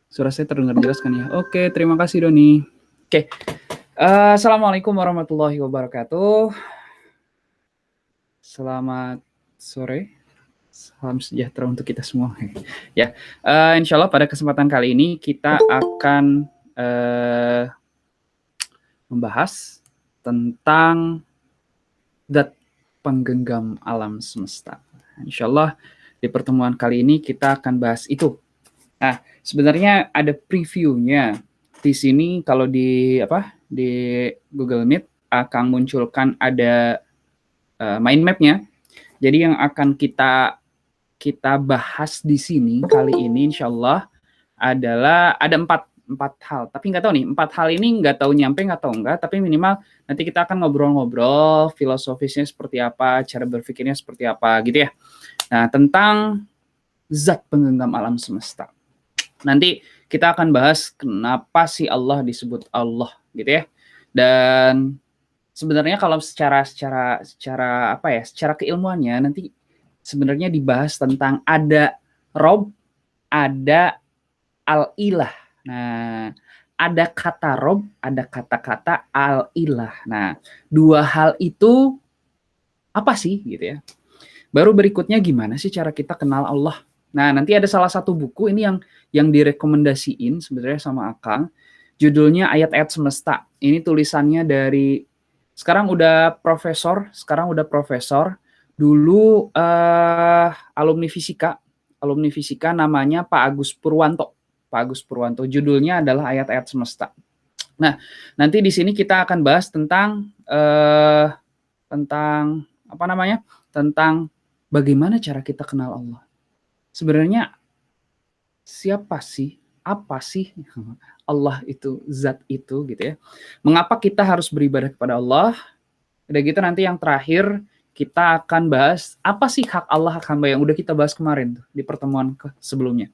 Suara saya terdengar jelas kan ya? Oke, terima kasih Doni. Oke, Assalamualaikum warahmatullahi wabarakatuh. Selamat sore, salam sejahtera untuk kita semua. Ya, insya Allah pada kesempatan kali ini kita akan membahas tentang zat penggenggam alam semesta. Insya Allah di pertemuan kali ini kita akan bahas itu. Nah, sebenarnya ada previewnya di sini. Kalau di Google Meet akan munculkan ada mind mapnya. Jadi yang akan kita bahas di sini kali ini, insya Allah adalah ada empat hal. Tapi nggak tahu nih, empat hal ini nggak tahu nyampe nggak tahu nggak. Tapi minimal nanti kita akan ngobrol-ngobrol filosofisnya seperti apa, cara berpikirnya seperti apa, gitu ya. Nah, tentang zat penggenggam alam semesta. Nanti kita akan bahas kenapa sih Allah disebut Allah, gitu ya. Dan sebenarnya kalau secara keilmuannya nanti sebenarnya dibahas tentang ada Rob, ada Al-Ilah. Nah, ada kata Rob, ada kata-kata Al-Ilah. Nah, dua hal itu apa sih, gitu ya. Baru berikutnya gimana sih cara kita kenal Allah. Nah, nanti ada salah satu buku ini yang direkomendasiin sebenarnya sama Akang. Judulnya Ayat-Ayat Semesta. Ini tulisannya dari sekarang udah profesor. Dulu alumni fisika namanya Pak Agus Purwanto. Judulnya adalah Ayat-Ayat Semesta. Nah, nanti di sini kita akan bahas tentang tentang bagaimana cara kita kenal Allah. Sebenarnya siapa sih? Apa sih Allah itu, zat itu, gitu ya. Mengapa kita harus beribadah kepada Allah? Udah gitu nanti yang terakhir kita akan bahas apa sih hak Allah, hak hamba yang udah kita bahas kemarin tuh, di pertemuan sebelumnya.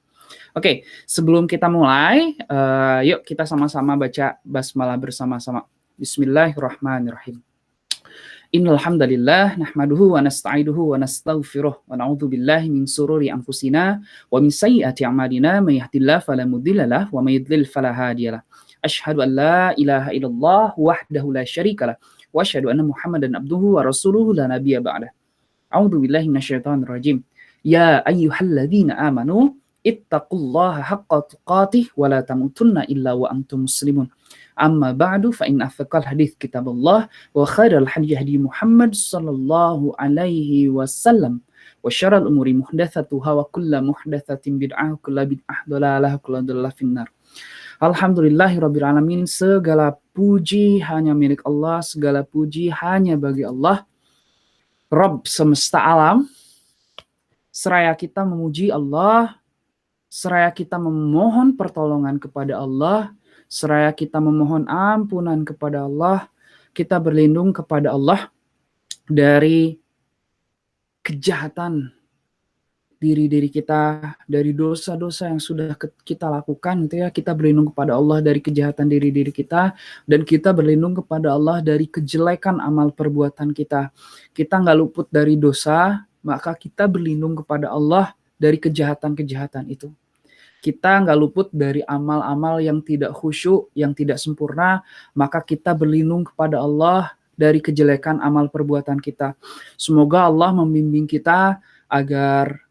Oke, sebelum kita mulai, yuk kita sama-sama baca basmalah bersama-sama. Bismillahirrahmanirrahim. Innal hamdalillah nahmaduhu wa nasta'inuhu wa nastaghfiruh wa na'udzu billahi min sururi anfusina wa min sayyiati a'malina may yahdihillahu fala mudhillalah wa may yudlil fala hadiyalah. Asyhadu an la ilaha illallah wahdahu la syarikalah wa asyhadu anna Muhammadan abduhu wa rasuluhu la nabiyya ba'dah. A'udzu billahi minasyaitonir rajim. Ya ayyuhalladzina amanu ittaqullaha haqqa tuqatih wa la tamutunna illa wa antum muslimun. Amma ba'du fa inna afdal hadits kitabullah wa khairal hadi hadi Muhammad sallallahu alaihi wasallam wa syarrul umuri muhdatsatuha wa kullu muhdatsatin bid'ah wa kullu bid'ah dhalalah wa kullu dhalalah finnar. Alhamdulillahirabbil alamin. Segala puji hanya milik Allah, segala puji hanya bagi Allah, Rabb semesta alam. Seraya kita memuji Allah, seraya kita memohon pertolongan kepada Allah, seraya kita memohon ampunan kepada Allah, kita berlindung kepada Allah dari kejahatan diri kita, dari dosa-dosa yang sudah kita lakukan, gitu ya. Kita berlindung kepada Allah dari kejahatan diri kita, dan kita berlindung kepada Allah dari kejelekan amal perbuatan kita. Kita nggak luput dari dosa, maka kita berlindung kepada Allah dari kejahatan-kejahatan itu. Kita nggak luput dari amal-amal yang tidak khusyuk, yang tidak sempurna, maka kita berlindung kepada Allah dari kejelekan amal perbuatan kita. Semoga Allah membimbing kita agar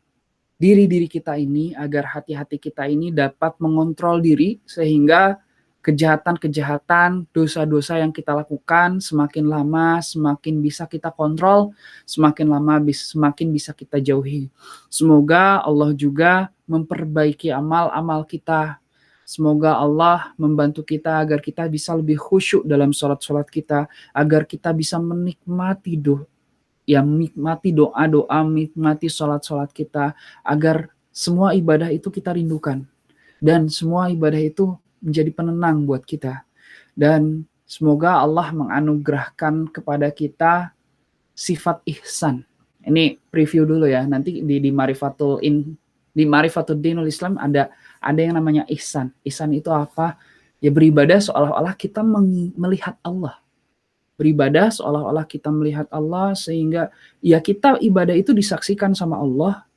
diri kita ini, agar hati-hati kita ini dapat mengontrol diri, sehingga kejahatan-kejahatan, dosa-dosa yang kita lakukan semakin lama semakin bisa kita kontrol, semakin lama semakin bisa kita jauhi. Semoga Allah juga memperbaiki amal-amal kita. Semoga Allah membantu kita agar kita bisa lebih khusyuk dalam sholat-sholat kita, agar kita bisa menikmati doa-doa, menikmati sholat-sholat kita, agar semua ibadah itu kita rindukan. Dan semua ibadah itu menjadi penenang buat kita. Dan semoga Allah menganugerahkan kepada kita sifat ihsan. Ini preview dulu ya. Nanti di Marifatul Dinul Islam ada yang namanya ihsan. Ihsan itu apa? Ya beribadah seolah-olah kita melihat Allah. Beribadah seolah-olah kita melihat Allah, sehingga ya kita ibadah itu disaksikan sama Allah.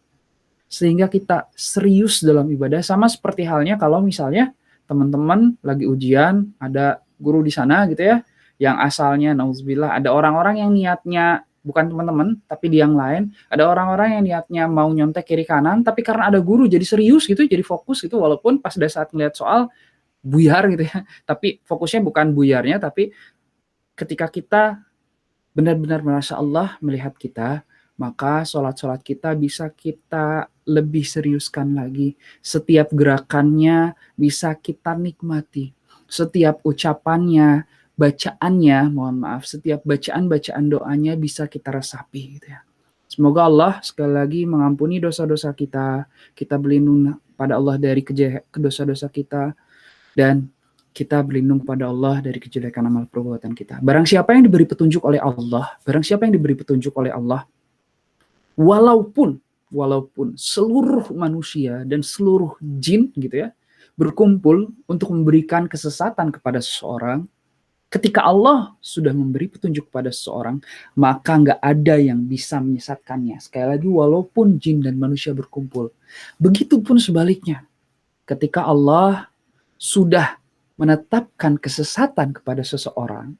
sehingga kita serius dalam ibadah. Sama seperti halnya kalau misalnya teman-teman lagi ujian, ada guru di sana gitu ya, yang asalnya nauzubillah ada orang-orang yang niatnya bukan teman-teman tapi di yang lain, ada orang-orang yang niatnya mau nyontek kiri kanan tapi karena ada guru jadi serius gitu, jadi fokus gitu walaupun pas udah saat ngeliat soal buyar gitu ya. Tapi fokusnya bukan buyarnya tapi ketika kita benar-benar merasa Allah melihat kita, maka sholat-sholat kita bisa kita lebih seriuskan lagi. Setiap gerakannya bisa kita nikmati. Setiap ucapannya, bacaannya, mohon maaf, setiap bacaan-bacaan doanya bisa kita resapi gitu ya. Semoga Allah sekali lagi mengampuni dosa-dosa kita berlindung pada Allah dari dosa-dosa kita, dan kita berlindung pada Allah dari kejelekan amal perbuatan kita. Barang siapa yang diberi petunjuk oleh Allah, walaupun seluruh manusia dan seluruh jin gitu ya, berkumpul untuk memberikan kesesatan kepada seseorang, ketika Allah sudah memberi petunjuk kepada seseorang, maka nggak ada yang bisa menyesatkannya. Sekali lagi, walaupun jin dan manusia berkumpul. Begitupun sebaliknya, ketika Allah sudah menetapkan kesesatan kepada seseorang,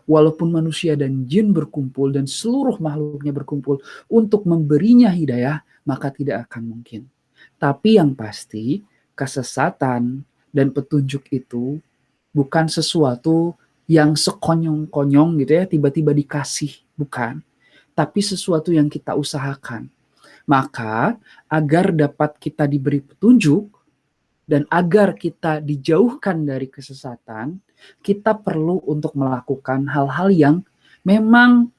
walaupun manusia dan jin berkumpul dan seluruh makhluknya berkumpul untuk memberinya hidayah, maka tidak akan mungkin. Tapi yang pasti, kesesatan dan petunjuk itu bukan sesuatu yang sekonyong-konyong gitu ya, tiba-tiba dikasih, bukan. Tapi sesuatu yang kita usahakan. Maka agar dapat kita diberi petunjuk, dan agar kita dijauhkan dari kesesatan, kita perlu untuk melakukan hal-hal yang memang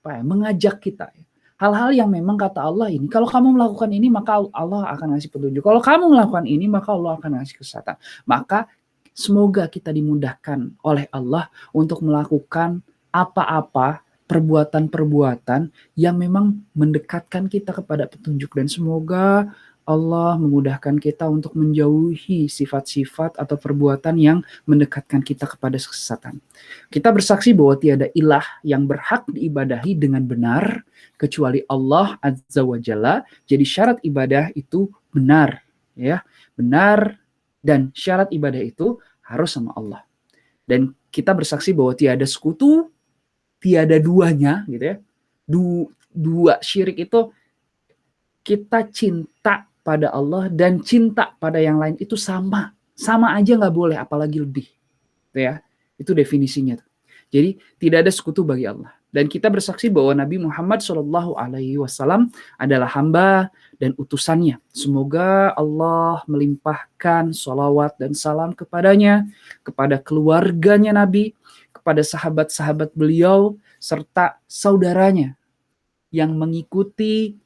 mengajak kita. Hal-hal yang memang kata Allah ini, kalau kamu melakukan ini maka Allah akan ngasih petunjuk. Kalau kamu melakukan ini maka Allah akan ngasih kesesatan. Maka semoga kita dimudahkan oleh Allah untuk melakukan apa-apa perbuatan-perbuatan yang memang mendekatkan kita kepada petunjuk, dan semoga Allah memudahkan kita untuk menjauhi sifat-sifat atau perbuatan yang mendekatkan kita kepada kesesatan. Kita bersaksi bahwa tiada ilah yang berhak diibadahi dengan benar kecuali Allah Azza wa Jalla. Jadi syarat ibadah itu benar, ya, benar, dan syarat ibadah itu harus sama Allah. Dan kita bersaksi bahwa tiada sekutu, tiada duanya, gitu ya. Dua syirik itu, kita cinta pada Allah dan cinta pada yang lain itu sama aja, nggak boleh apalagi lebih, gitu ya. Itu definisinya. Jadi tidak ada sekutu bagi Allah. Dan kita bersaksi bahwa Nabi Muhammad SAW adalah hamba dan utusannya. Semoga Allah melimpahkan sholawat dan salam kepadanya, kepada keluarganya Nabi, kepada sahabat-sahabat beliau, serta saudaranya yang mengikuti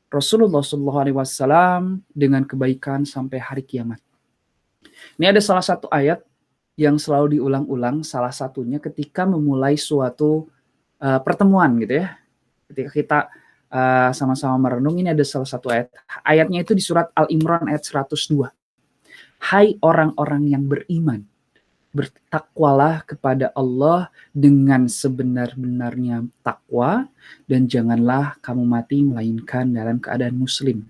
Rasulullah SAW dengan kebaikan sampai hari kiamat. Ini ada salah satu ayat yang selalu diulang-ulang, salah satunya ketika memulai suatu pertemuan gitu ya. Ketika kita sama-sama merenung, ini ada salah satu ayat. Ayatnya itu di surat Al-Imran ayat 102. Hai orang-orang yang beriman, bertakwalah kepada Allah dengan sebenar-benarnya takwa, dan janganlah kamu mati melainkan dalam keadaan muslim.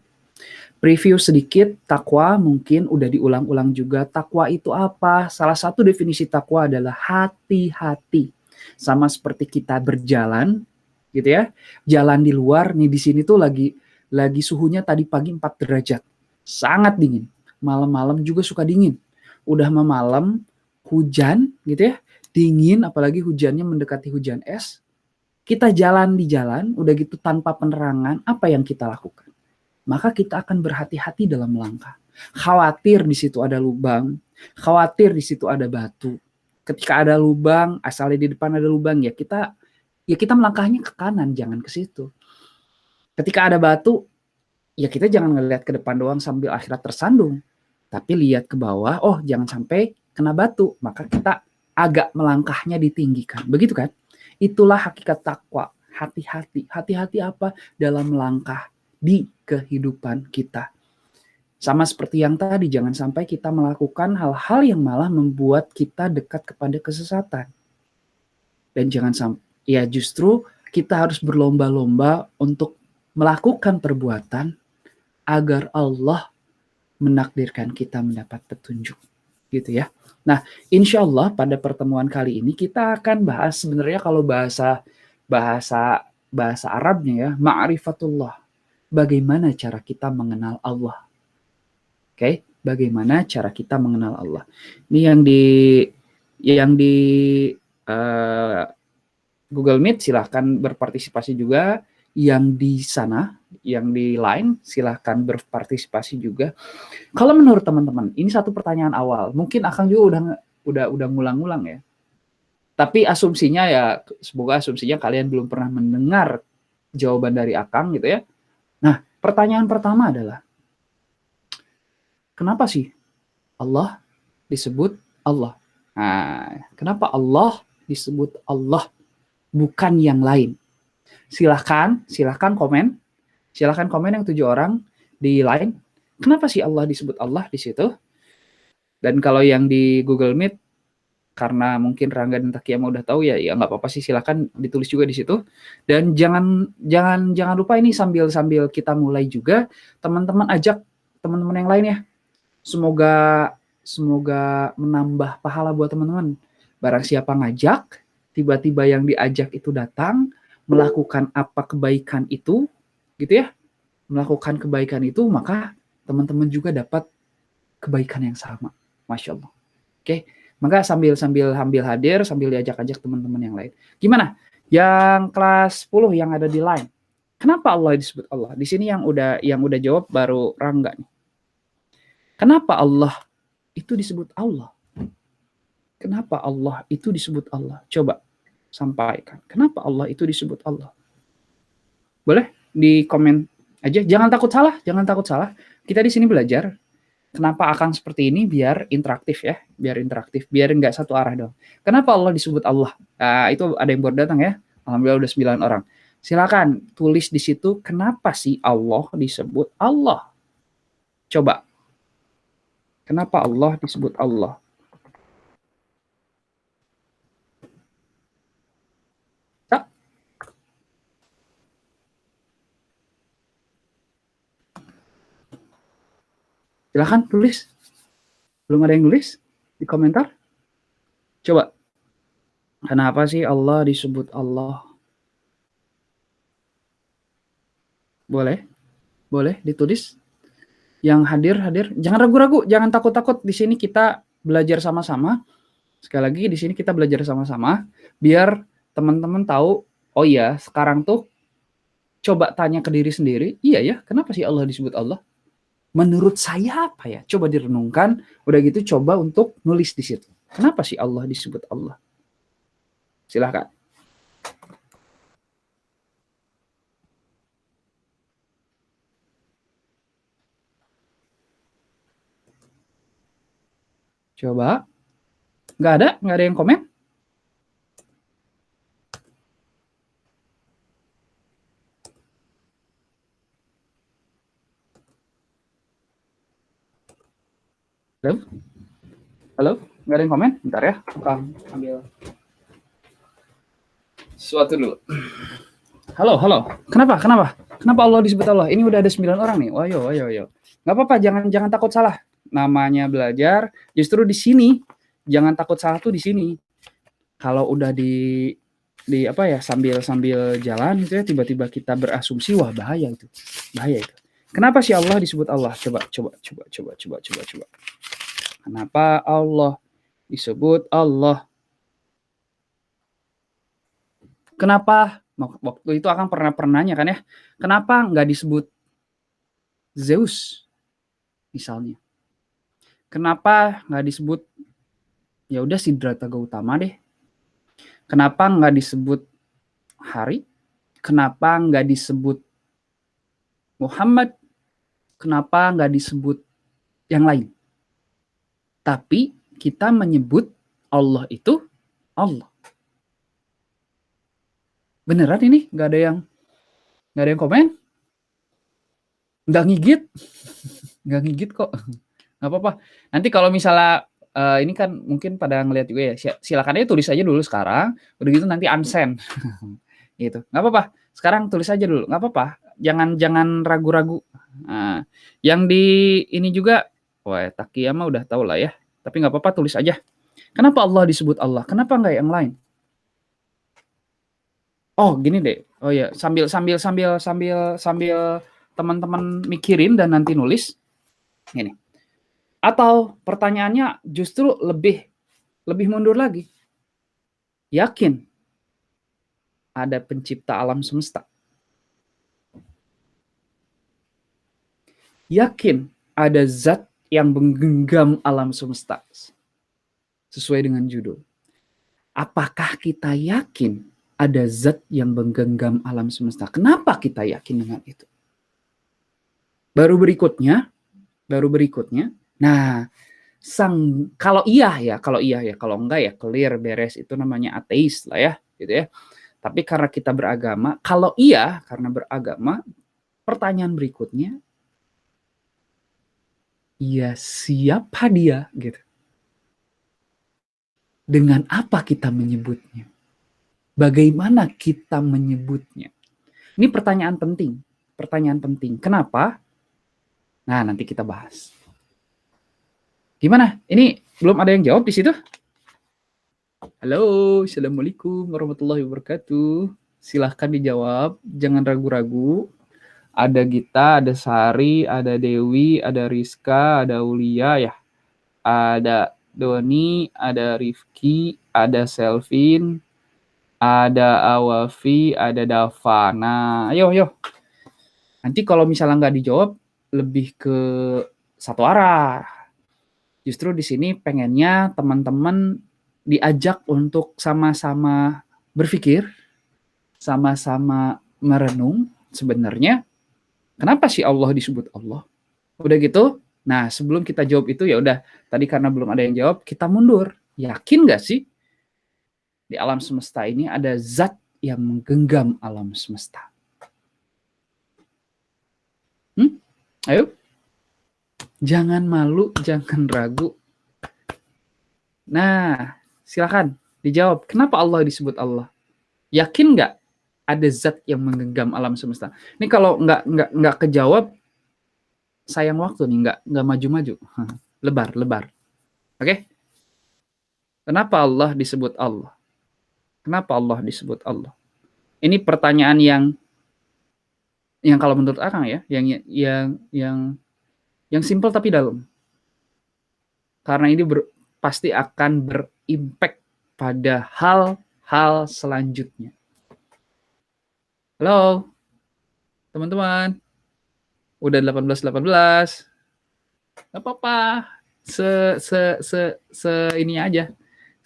Preview sedikit, takwa mungkin udah diulang-ulang juga. Takwa itu apa? Salah satu definisi takwa adalah hati-hati. Sama seperti kita berjalan gitu ya. Jalan di luar, nih di sini tuh lagi suhunya tadi pagi 4 derajat. Sangat dingin. Malam-malam juga suka dingin. Udah malam, hujan gitu ya, dingin, apalagi hujannya mendekati hujan es. Kita jalan di jalan, udah gitu tanpa penerangan, apa yang kita lakukan? Maka kita akan berhati-hati dalam melangkah. Khawatir di situ ada lubang, khawatir di situ ada batu. Ketika ada lubang, asalnya di depan ada lubang, ya kita melangkahnya ke kanan, jangan ke situ. Ketika ada batu, ya kita jangan ngelihat ke depan doang sambil akhirat tersandung, tapi lihat ke bawah, oh jangan sampai kena batu, maka kita agak melangkahnya ditinggikan. Begitu kan? Itulah hakikat takwa. Hati-hati. Hati-hati apa? Dalam melangkah di kehidupan kita. Sama seperti yang tadi, jangan sampai kita melakukan hal-hal yang malah membuat kita dekat kepada kesesatan. Dan jangan sampai, ya justru kita harus berlomba-lomba untuk melakukan perbuatan agar Allah menakdirkan kita mendapat petunjuk, gitu ya. Nah, insya Allah pada pertemuan kali ini kita akan bahas sebenarnya kalau bahasa bahasa bahasa Arabnya ya, ma'rifatullah. Bagaimana cara kita mengenal Allah? Oke, bagaimana cara kita mengenal Allah? Ini yang di eh, Google Meet silahkan berpartisipasi juga. Yang di sana, yang di Line silahkan berpartisipasi juga. Kalau menurut teman-teman, ini satu pertanyaan awal. Mungkin Akang juga udah ngulang-ngulang ya. Tapi asumsinya ya, semoga asumsinya kalian belum pernah mendengar jawaban dari Akang gitu ya. Nah, pertanyaan pertama adalah, kenapa sih Allah disebut Allah? Nah, kenapa Allah disebut Allah, bukan yang lain? Silahkan komen. Silahkan komen yang 7 orang di Line. Kenapa sih Allah disebut Allah di situ? Dan kalau yang di Google Meet, karena mungkin Rangga dan Takia udah tahu ya nggak apa-apa sih, silahkan ditulis juga di situ. Dan jangan lupa ini sambil kita mulai juga, teman-teman ajak teman-teman yang lain ya. Semoga menambah pahala buat teman-teman. Barang siapa ngajak, tiba-tiba yang diajak itu datang, melakukan apa kebaikan itu, gitu ya, melakukan kebaikan itu, maka teman-teman juga dapat kebaikan yang sama. Masya Allah. Oke, maka sambil hadir, sambil diajak-ajak teman-teman yang lain. Gimana? Yang kelas 10 yang ada di Line. Kenapa Allah disebut Allah? Di sini yang udah jawab baru Rangga nih. Kenapa Allah itu disebut Allah? Kenapa Allah itu disebut Allah? Coba sampaikan. Kenapa Allah itu disebut Allah? Boleh di komen aja. Jangan takut salah. Kita di sini belajar. Kenapa Akang seperti ini? Biar interaktif ya. Biar nggak satu arah dong. Kenapa Allah disebut Allah? Nah, itu ada yang baru datang ya. Alhamdulillah udah 9 orang. Silakan tulis di situ kenapa sih Allah disebut Allah. Coba. Kenapa Allah disebut Allah? Silahkan tulis. Belum ada yang nulis di komentar? Coba. Kenapa sih Allah disebut Allah? Boleh ditulis. Yang hadir, jangan ragu-ragu, jangan takut-takut. Di sini kita belajar sama-sama. Sekali lagi di sini kita belajar sama-sama biar teman-teman tahu, oh iya, sekarang tuh coba tanya ke diri sendiri, iya ya, kenapa sih Allah disebut Allah? Menurut saya apa ya? Coba direnungkan, udah gitu coba untuk nulis di situ. Kenapa sih Allah disebut Allah? Silahkan. Coba. Nggak ada yang komen? Halo? Nggak ada yang komen? Bentar ya, Kang ambil sesuatu dulu. Halo. Kenapa Allah disebut Allah? Ini udah ada 9 orang nih. Ayo. Nggak apa-apa, jangan takut salah. Namanya belajar, justru di sini jangan takut salah tuh di sini. Kalau udah di apa ya, sambil jalan gitu ya, tiba-tiba kita berasumsi, wah bahaya itu. Kenapa sih Allah disebut Allah? Coba. Kenapa Allah disebut Allah? Kenapa waktu itu Akang pernah nanya kan ya, kenapa nggak disebut Zeus misalnya? Kenapa nggak disebut, ya udah Siddhartha Gautama deh? Kenapa nggak disebut Hari? Kenapa nggak disebut Muhammad? Kenapa nggak disebut yang lain? Tapi kita menyebut Allah itu Allah. Beneran ini? Nggak ada yang komen? Nggak ngigit kok. Nggak apa-apa. Nanti kalau misalnya ini kan mungkin pada ngeliat juga ya, silakan aja tulis aja dulu sekarang, udah gitu nanti unsend. Gitu. Nggak apa-apa. Sekarang tulis aja dulu, nggak apa-apa. jangan ragu-ragu. Nah, yang di ini juga, wah taqiyah mah udah tahu lah ya, tapi nggak apa-apa tulis aja. Kenapa Allah disebut Allah? Kenapa nggak yang lain? Oh gini deh, oh ya sambil teman-teman mikirin dan nanti nulis, gini. Atau pertanyaannya justru lebih mundur lagi. Yakin ada pencipta alam semesta? Yakin ada zat yang menggenggam alam semesta? Sesuai dengan judul. Apakah kita yakin ada zat yang menggenggam alam semesta? Kenapa kita yakin dengan itu? Baru berikutnya, nah, kalau iya ya, kalau enggak ya clear beres, itu namanya ateis lah ya, gitu ya. Tapi karena kita beragama, kalau iya karena beragama, pertanyaan berikutnya, ya siapa dia gitu? Dengan apa kita menyebutnya? Bagaimana kita menyebutnya? Ini pertanyaan penting. Kenapa? Nah, nanti kita bahas. Gimana? Ini belum ada yang jawab di situ? Halo, assalamualaikum warahmatullahi wabarakatuh. Silahkan dijawab, jangan ragu-ragu. Ada Gita, ada Sari, ada Dewi, ada Rizka, ada Ulia ya. Ada Doni, ada Rifki, ada Selvin, ada Awafi, ada Dava. Nah, ayo. Nanti kalau misalnya nggak dijawab, lebih ke satu arah. Justru di sini pengennya teman-teman diajak untuk sama-sama berpikir, sama-sama merenung sebenarnya kenapa sih Allah disebut Allah. Udah gitu, nah sebelum kita jawab itu ya udah, tadi karena belum ada yang jawab, kita mundur. Yakin nggak sih di alam semesta ini ada zat yang menggenggam alam semesta? Ayo, jangan malu, jangan ragu. Nah, silakan dijawab. Kenapa Allah disebut Allah? Yakin nggak ada zat yang menggenggam alam semesta? Ini kalau nggak kejawab, sayang waktu nih, nggak maju-maju. Lebar. Oke? Kenapa Allah disebut Allah? Kenapa Allah disebut Allah? Ini pertanyaan yang kalau menurut Akang ya, yang simpel tapi dalam. Karena ini pasti akan berimpact pada hal-hal selanjutnya. Halo, teman-teman. Udah 18. Gak apa-apa. Ini aja.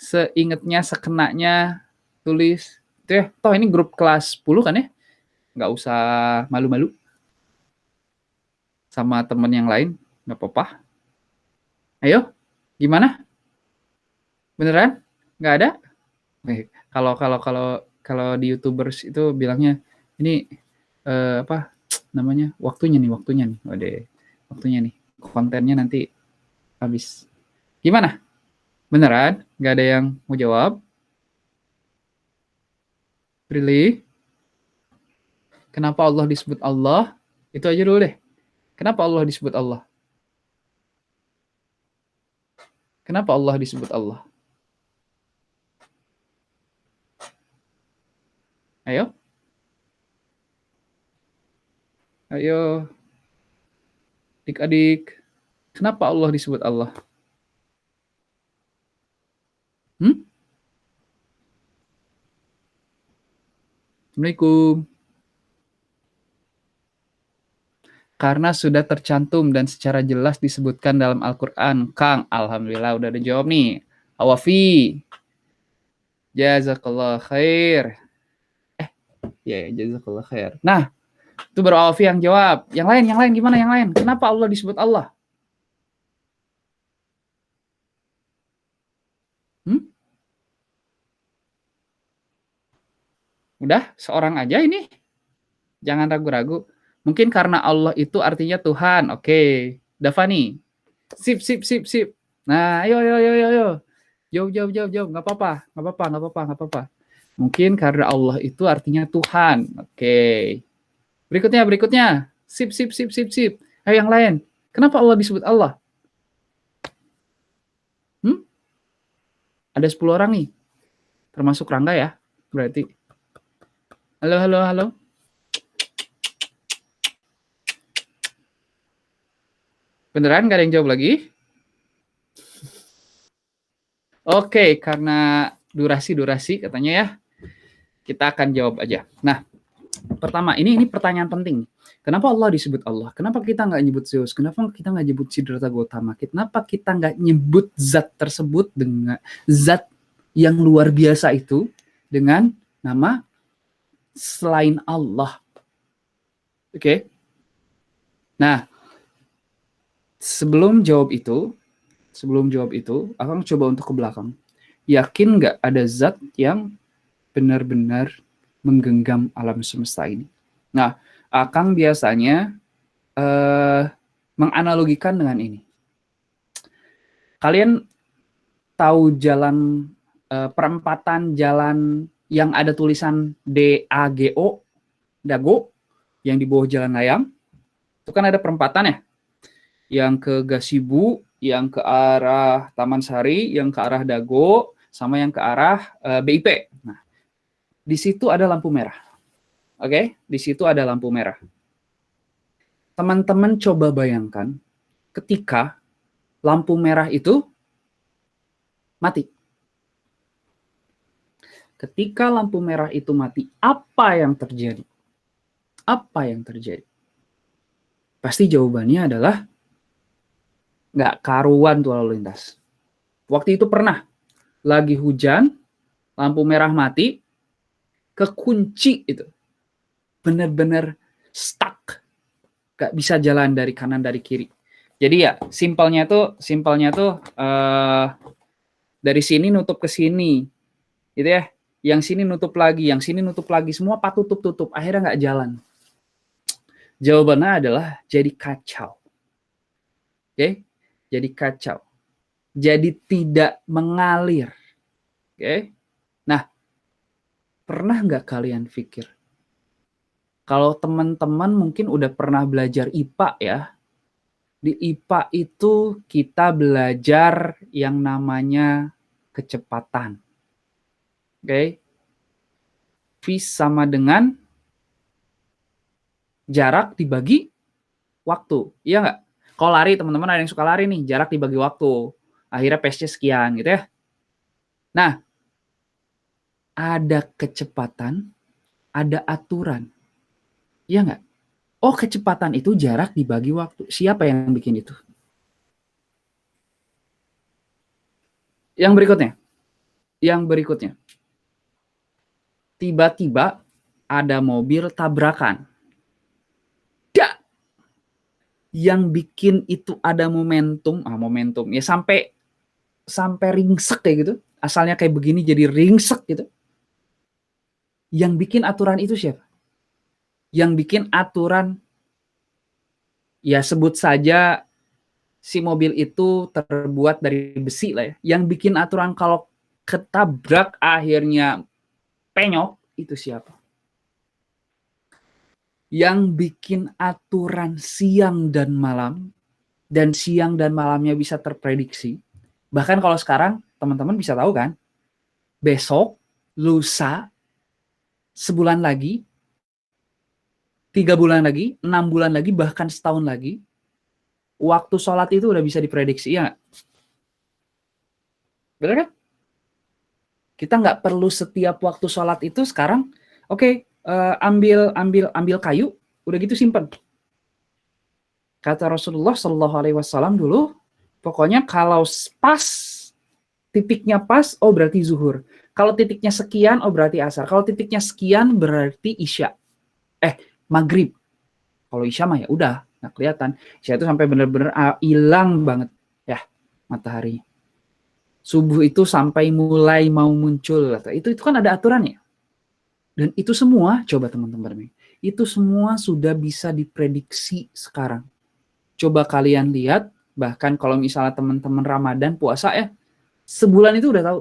Seingetnya, sekenanya tulis. Itu ya. Toh ini grup kelas 10 kan ya? Nggak usah malu-malu sama teman yang lain. Nggak apa-apa. Ayo, gimana? Beneran? Nggak ada? Kalau di YouTubers itu bilangnya ini apa namanya? Waktunya nih. Waktunya nih. Kontennya nanti habis. Gimana? Beneran? Nggak ada yang mau jawab? Really? Kenapa Allah disebut Allah? Itu aja dulu deh. Kenapa Allah disebut Allah? Kenapa Allah disebut Allah? Ayo. Adik-adik. Kenapa Allah disebut Allah? Assalamualaikum. Karena sudah tercantum dan secara jelas disebutkan dalam Al-Quran. Kang, alhamdulillah udah dijawab nih. Awafi. Jazakallah khair. Jazakallah khair. Nah, itu baru Awafi yang jawab. Yang lain gimana yang lain? Kenapa Allah disebut Allah? Udah, seorang aja ini. Jangan ragu-ragu. Mungkin karena Allah itu artinya Tuhan. Oke. Davani. Sip. Nah, ayo. Jawab. Nggak apa-apa. Mungkin karena Allah itu artinya Tuhan. Oke. Berikutnya. Sip. Ayo yang lain. Kenapa Allah disebut Allah? Ada 10 orang nih. Termasuk Rangga ya, berarti. Halo. Beneran gak ada yang jawab lagi? Oke, karena durasi katanya ya, kita akan jawab aja. Nah, pertama, ini pertanyaan penting. Kenapa Allah disebut Allah? Kenapa kita nggak nyebut Zeus? Kenapa kita nggak nyebut Siddhartha Gautama? Kenapa kita nggak nyebut zat tersebut dengan zat yang luar biasa itu dengan nama selain Allah? Oke. Nah, sebelum jawab itu, Akang coba untuk ke belakang. Yakin nggak ada zat yang benar-benar menggenggam alam semesta ini? Nah, Akang biasanya menganalogikan dengan ini. Kalian tahu jalan perempatan jalan yang ada tulisan DAGO, Dago, yang di bawah jalan layang? Itu kan ada perempatan ya? Yang ke Gasibu, yang ke arah Taman Sari, yang ke arah Dago, sama yang ke arah BIP. Nah, di situ ada lampu merah. Oke? Di situ ada lampu merah. Teman-teman coba bayangkan ketika lampu merah itu mati. Ketika lampu merah itu mati, apa yang terjadi? Pasti jawabannya adalah nggak karuan tuh lalu lintas. Waktu itu pernah lagi hujan, lampu merah mati, kekunci itu. Benar-benar stuck. Nggak bisa jalan dari kanan dari kiri. Jadi ya simpelnya tuh dari sini nutup ke sini, gitu ya. Yang sini nutup lagi, semua patut tutup. Akhirnya nggak jalan. Jawabannya adalah jadi kacau. Oke? Jadi kacau. Jadi tidak mengalir. Oke? Nah, pernah nggak kalian pikir? Kalau teman-teman mungkin udah pernah belajar IPA ya. Di IPA itu kita belajar yang namanya kecepatan. Oke? V sama dengan jarak dibagi waktu. Iya nggak? Kalau lari, teman-teman ada yang suka lari nih, jarak dibagi waktu. Akhirnya pace-nya sekian gitu ya. Nah, ada kecepatan, ada aturan. Iya nggak? Oh, kecepatan itu jarak dibagi waktu. Siapa yang bikin itu? Yang berikutnya. Tiba-tiba ada mobil tabrakan. Yang bikin itu ada momentum ya sampai ringsek kayak gitu. Asalnya kayak begini jadi ringsek gitu. Yang bikin aturan itu siapa? Yang bikin aturan, ya sebut saja si mobil itu terbuat dari besi lah ya. Yang bikin aturan kalau ketabrak akhirnya penyok, itu siapa? Yang bikin aturan siang dan malam, dan siang dan malamnya bisa terprediksi. Bahkan kalau sekarang, teman-teman bisa tahu kan, besok, lusa, sebulan lagi, 3 bulan lagi, 6 bulan lagi, bahkan setahun lagi, waktu sholat itu udah bisa diprediksi, ya nggak? Benar kan? Kita nggak perlu setiap waktu sholat itu sekarang, oke, ambil kayu, udah gitu simpen. Kata Rasulullah Shallallahu Alaihi Wasallam dulu, pokoknya kalau pas titiknya pas, oh berarti zuhur. Kalau titiknya sekian, oh berarti asar. Kalau titiknya sekian, berarti isya. Maghrib. Kalau isya mah ya udah nggak kelihatan. Isya itu sampai benar-benar hilang banget ya matahari. Subuh itu sampai mulai mau muncul. Itu kan ada aturannya. Dan itu semua, coba teman-teman, itu semua sudah bisa diprediksi sekarang. Coba kalian lihat, bahkan kalau misalnya teman-teman Ramadan puasa ya, sebulan itu udah tahu.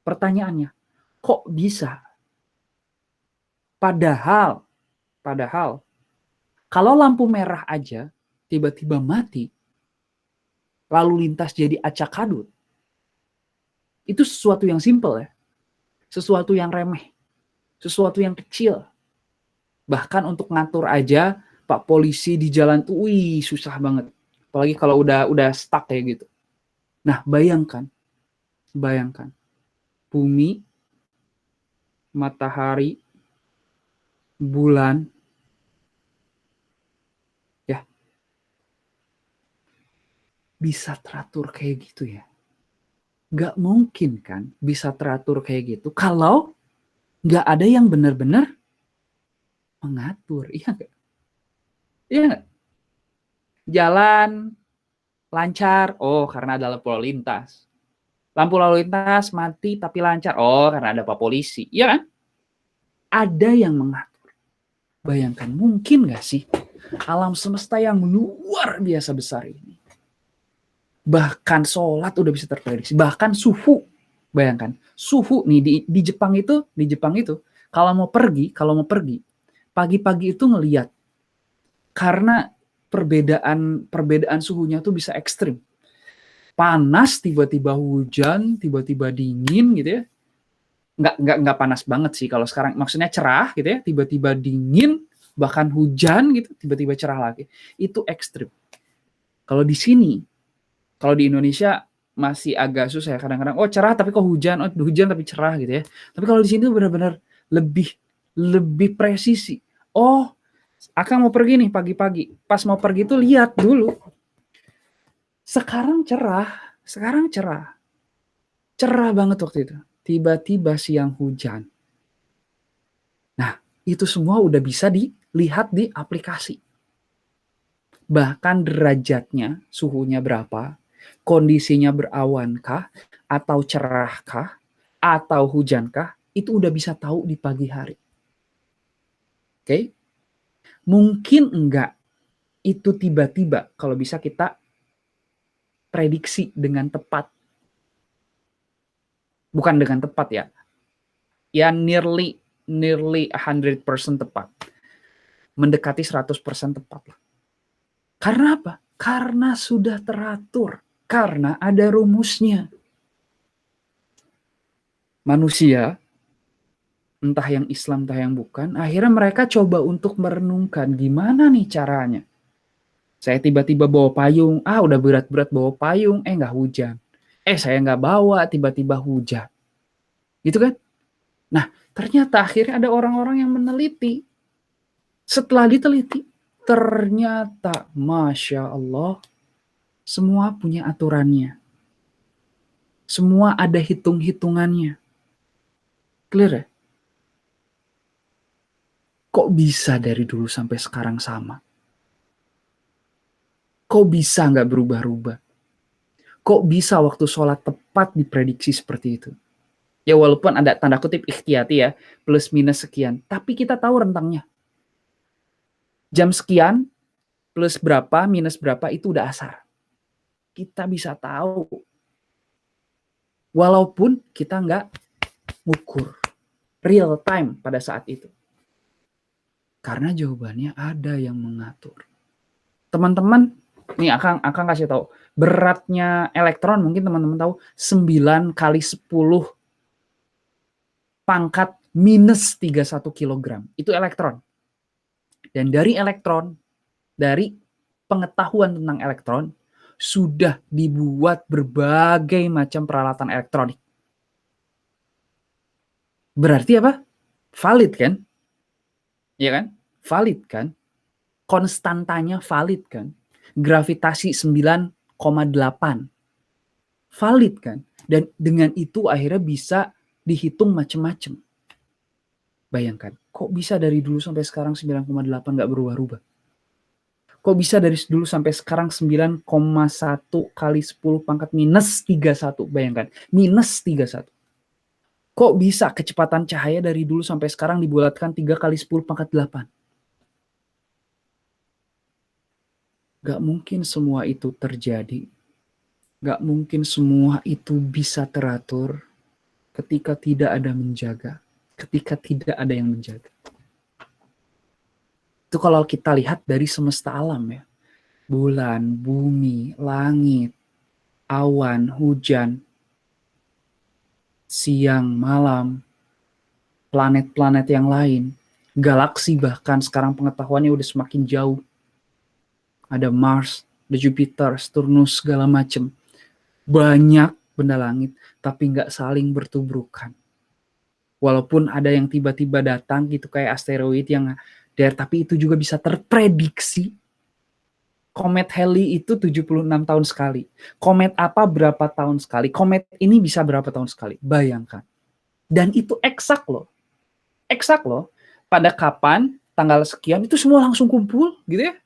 Pertanyaannya, kok bisa? Padahal Padahal kalau lampu merah aja tiba-tiba mati, lalu lintas jadi acak adut, itu sesuatu yang simple ya, sesuatu yang remeh, sesuatu yang kecil. Bahkan untuk ngatur aja Pak polisi di jalan tuh, wih susah banget. Apalagi kalau udah stuck kayak gitu. Nah bayangkan bumi, matahari, bulan, ya bisa teratur kayak gitu ya. Gak mungkin kan bisa teratur kayak gitu kalau gak ada yang benar-benar mengatur. Iya gak? Iya gak? Jalan lancar, oh karena ada lampu lalu lintas. Lampu lalu lintas mati tapi lancar, oh karena ada Pak polisi. Iya kan? Ada yang mengatur. Bayangkan, mungkin gak sih alam semesta yang luar biasa besar ini, bahkan sholat udah bisa terprediksi, bahkan suhu, bayangkan suhu nih di Jepang itu kalau mau pergi pagi-pagi itu ngelihat, karena perbedaan suhunya tuh bisa ekstrim, panas tiba-tiba hujan, tiba-tiba dingin gitu ya. Nggak panas banget sih kalau sekarang, maksudnya cerah gitu ya, tiba-tiba dingin, bahkan hujan gitu, tiba-tiba cerah lagi. Itu ekstrim. Kalau di sini, kalau di Indonesia masih agak susah ya kadang-kadang. Oh cerah tapi kok hujan, oh hujan tapi cerah gitu ya. Tapi kalau di sini tuh benar-benar lebih presisi. Oh, Akang mau pergi nih pagi-pagi. Pas mau pergi tuh lihat dulu. Sekarang cerah. Cerah banget waktu itu. Tiba-tiba siang hujan. Nah, itu semua udah bisa dilihat di aplikasi. Bahkan derajatnya, suhunya berapa, kondisinya berawankah, atau cerahkah, atau hujankah, itu udah bisa tahu di pagi hari. Oke? Mungkin enggak itu tiba-tiba kalau bisa kita prediksi dengan tepat. Bukan dengan tepat ya. Ya nearly 100% tepat. Mendekati 100% tepat. Karena apa? Karena sudah teratur. Karena ada rumusnya. Manusia, entah yang Islam, entah yang bukan, akhirnya mereka coba untuk merenungkan gimana nih caranya. Saya tiba-tiba bawa payung, udah berat-berat bawa payung, nggak hujan. Saya nggak bawa, tiba-tiba hujan. Gitu kan? Nah, ternyata akhirnya ada orang-orang yang meneliti. Setelah diteliti, ternyata, Masya Allah, semua punya aturannya. Semua ada hitung-hitungannya. Clear ya? Kok bisa dari dulu sampai sekarang sama? Kok bisa nggak berubah-ubah? Kok bisa waktu sholat tepat diprediksi seperti itu? Ya walaupun ada tanda kutip ikhtiyati ya, plus minus sekian. Tapi kita tahu rentangnya. Jam sekian, plus berapa, minus berapa, itu udah asar. Kita bisa tahu. Walaupun kita nggak ngukur. Real time pada saat itu. Karena jawabannya ada yang mengatur. Teman-teman, nih Akang kasih tahu. Beratnya elektron mungkin teman-teman tahu 9 kali 10 pangkat minus 31 kilogram. Itu elektron. Dan dari elektron, dari pengetahuan tentang elektron, sudah dibuat berbagai macam peralatan elektronik. Berarti apa? Valid kan? Iya kan? Valid kan? Konstantanya valid kan? Gravitasi 9,8. Valid kan? Dan dengan itu akhirnya bisa dihitung macam-macam. Bayangkan, kok bisa dari dulu sampai sekarang 9,8 nggak berubah-ubah? Kok bisa dari dulu sampai sekarang 9,1 kali 10 pangkat minus 31? Bayangkan, minus 31. Kok bisa kecepatan cahaya dari dulu sampai sekarang dibulatkan 3 kali 10 pangkat 8? Gak mungkin semua itu terjadi. Gak mungkin semua itu bisa teratur ketika tidak ada menjaga. Ketika tidak ada yang menjaga. Itu kalau kita lihat dari semesta alam ya. Bulan, bumi, langit, awan, hujan, siang, malam, planet-planet yang lain, galaksi bahkan sekarang pengetahuannya udah semakin jauh. Ada Mars, ada Jupiter, Saturnus, segala macam. Banyak benda langit, tapi nggak saling bertubrukan. Walaupun ada yang tiba-tiba datang gitu kayak asteroid yang tapi itu juga bisa terprediksi. Komet Halley itu 76 tahun sekali. Komet apa berapa tahun sekali. Komet ini bisa berapa tahun sekali. Bayangkan. Dan itu eksak loh. Eksak loh. Pada kapan, tanggal sekian, itu semua langsung kumpul gitu ya.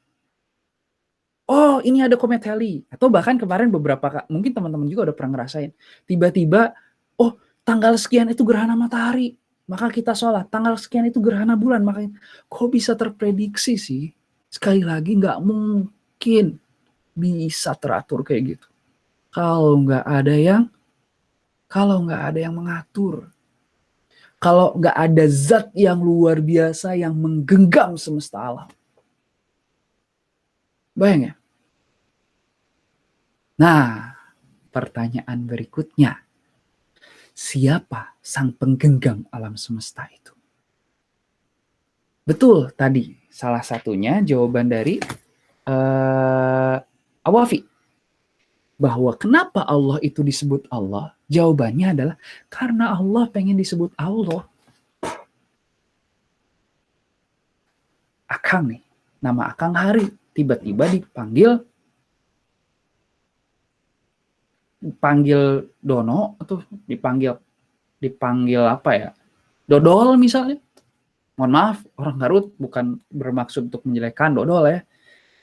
Oh, ini ada komet Halley. Atau bahkan kemarin beberapa, mungkin teman-teman juga udah pernah ngerasain. Tiba-tiba, oh tanggal sekian itu gerhana matahari. Maka kita sholat. Tanggal sekian itu gerhana bulan. Makanya kok bisa terprediksi sih? Sekali lagi nggak mungkin bisa teratur kayak gitu. Kalau nggak ada yang mengatur. Kalau nggak ada zat yang luar biasa yang menggenggam semesta alam. Bayang ya? Nah, pertanyaan berikutnya. Siapa sang penggenggam alam semesta itu? Betul tadi. Salah satunya jawaban dari Awafi. Bahwa kenapa Allah itu disebut Allah? Jawabannya adalah karena Allah pengen disebut Allah. Akang nih, nama Akang Hari, tiba-tiba dipanggil Dono atau dipanggil apa ya? Dodol misalnya. Mohon maaf, orang Garut bukan bermaksud untuk menjelekkan Dodol ya.